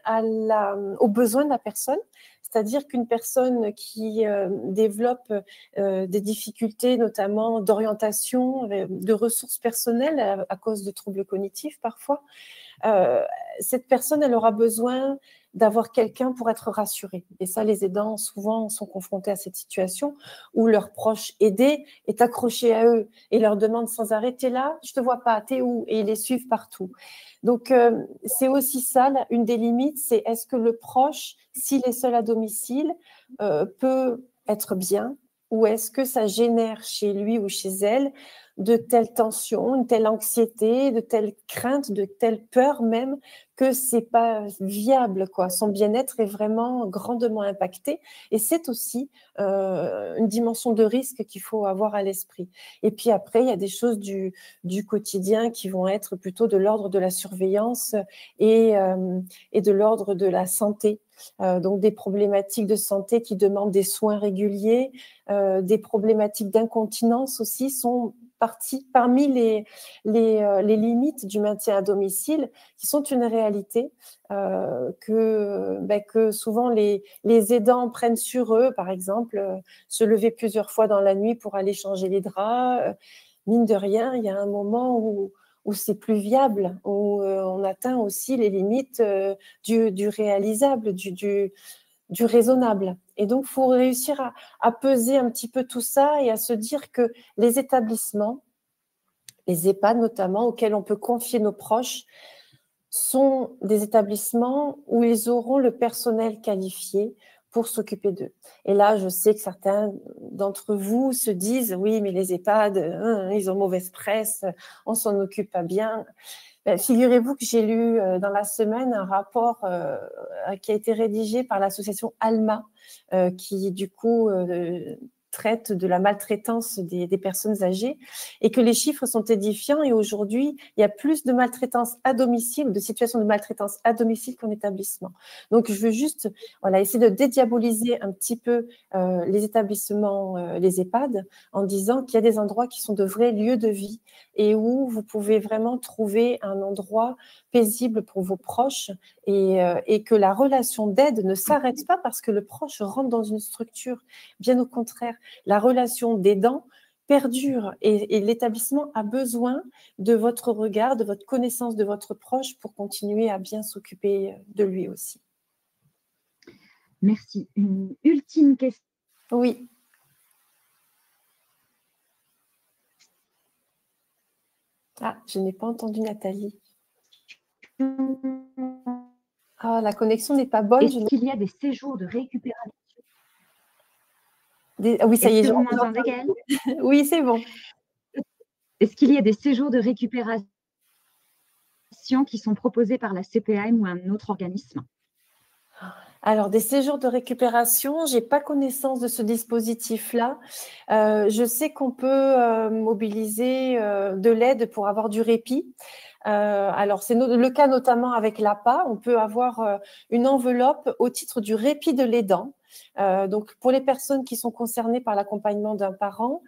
aux besoins de la personne. C'est-à-dire qu'une personne qui développe des difficultés, notamment d'orientation, de ressources personnelles à cause de troubles cognitifs parfois, cette personne, elle aura besoin d'avoir quelqu'un pour être rassurée. Et ça, les aidants, souvent, sont confrontés à cette situation où leur proche aidé est accroché à eux et leur demande sans arrêt, t'es là, je te vois pas, t'es où? Et ils les suivent partout. Donc, c'est aussi ça, une des limites, c'est est-ce que le proche, s'il est seul à domicile, peut être bien ou est-ce que ça génère chez lui ou chez elle de telles tensions, une telle anxiété, de telles craintes, de telles peurs même que c'est pas viable, quoi. Son bien-être est vraiment grandement impacté et c'est aussi une dimension de risque qu'il faut avoir à l'esprit. Et puis après, il y a des choses du quotidien qui vont être plutôt de l'ordre de la surveillance et de l'ordre de la santé. Donc des problématiques de santé qui demandent des soins réguliers, des problématiques d'incontinence aussi sont parmi les limites du maintien à domicile, qui sont une réalité que souvent les aidants prennent sur eux, par exemple, se lever plusieurs fois dans la nuit pour aller changer les draps. Mine de rien, il y a un moment où c'est plus viable, où on atteint aussi les limites du réalisable, du raisonnable. Et donc, il faut réussir à peser un petit peu tout ça et à se dire que les établissements, les EHPAD notamment, auxquels on peut confier nos proches, sont des établissements où ils auront le personnel qualifié pour s'occuper d'eux. Et là, je sais que certains d'entre vous se disent « Oui, mais les EHPAD, ils ont mauvaise presse, on s'en occupe pas bien ». Figurez-vous que j'ai lu dans la semaine un rapport qui a été rédigé par l'association ALMA, qui du coup traite de la maltraitance des personnes âgées et que les chiffres sont édifiants et aujourd'hui, il y a plus de maltraitance à domicile, de situations de maltraitance à domicile qu'en établissement. Donc, je veux juste essayer de dédiaboliser un petit peu les établissements, les EHPAD, en disant qu'il y a des endroits qui sont de vrais lieux de vie et où vous pouvez vraiment trouver un endroit paisible pour vos proches et que la relation d'aide ne s'arrête pas parce que le proche rentre dans une structure. Bien au contraire, la relation d'aidant perdure et l'établissement a besoin de votre regard, de votre connaissance de votre proche pour continuer à bien s'occuper de lui aussi. Merci. Une ultime question. Oui. Ah, je n'ai pas entendu Nathalie. Ah, la connexion n'est pas bonne. Est-ce qu'il y a des séjours de récupération? Oui, ça y est, Est-ce que vous m'entendez, Gaëlle? Oui, c'est bon. Est-ce qu'il y a des séjours de récupération qui sont proposés par la CPAM ou un autre organisme? Alors, des séjours de récupération, je n'ai pas connaissance de ce dispositif-là. Je sais qu'on peut mobiliser de l'aide pour avoir du répit. Alors, c'est le cas notamment avec l'APA. On peut avoir une enveloppe au titre du répit de l'aidant. Donc, pour les personnes qui sont concernées par l'accompagnement d'un parent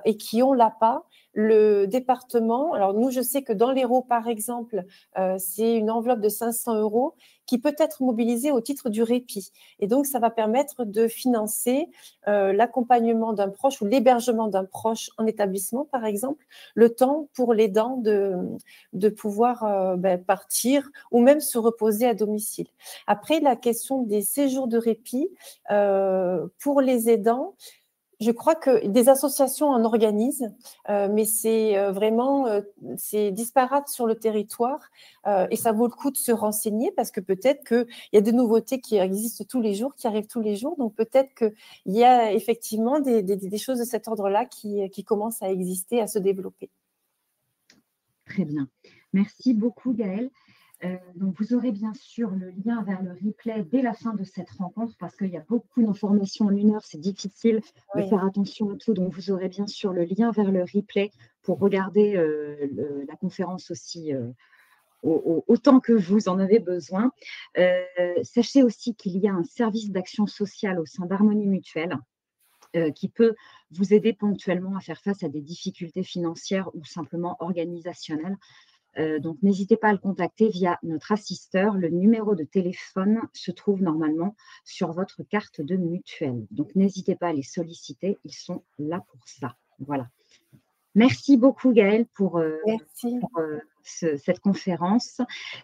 et qui ont l'APA, le département, alors nous, je sais que dans l'Hérault, par exemple, c'est une enveloppe de 500 € qui peut être mobilisé au titre du répit. Et donc, ça va permettre de financer l'accompagnement d'un proche ou l'hébergement d'un proche en établissement, par exemple, le temps pour l'aidant de pouvoir partir ou même se reposer à domicile. Après, la question des séjours de répit, pour les aidants, je crois que des associations en organisent, mais c'est vraiment c'est disparate sur le territoire et ça vaut le coup de se renseigner parce que peut-être qu'il y a des nouveautés qui existent tous les jours, qui arrivent tous les jours. Donc peut-être qu'il y a effectivement des choses de cet ordre-là qui commencent à exister, à se développer. Très bien. Merci beaucoup, Gaëlle. Donc, vous aurez bien sûr le lien vers le replay dès la fin de cette rencontre parce qu'il y a beaucoup d'informations en 1 heure, c'est difficile de faire attention à tout. Donc, vous aurez bien sûr le lien vers le replay pour regarder la conférence aussi autant que vous en avez besoin. Sachez aussi qu'il y a un service d'action sociale au sein d'Harmonie Mutuelle qui peut vous aider ponctuellement à faire face à des difficultés financières ou simplement organisationnelles. Donc, n'hésitez pas à le contacter via notre assisteur. Le numéro de téléphone se trouve normalement sur votre carte de mutuelle. Donc, n'hésitez pas à les solliciter. Ils sont là pour ça. Voilà. Merci beaucoup, Gaëlle, pour cette conférence.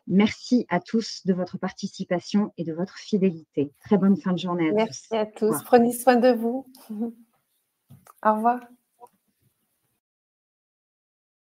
Merci à tous de votre participation et de votre fidélité. Très bonne fin de journée à tous. Merci à tous. Prenez soin de vous. Au revoir.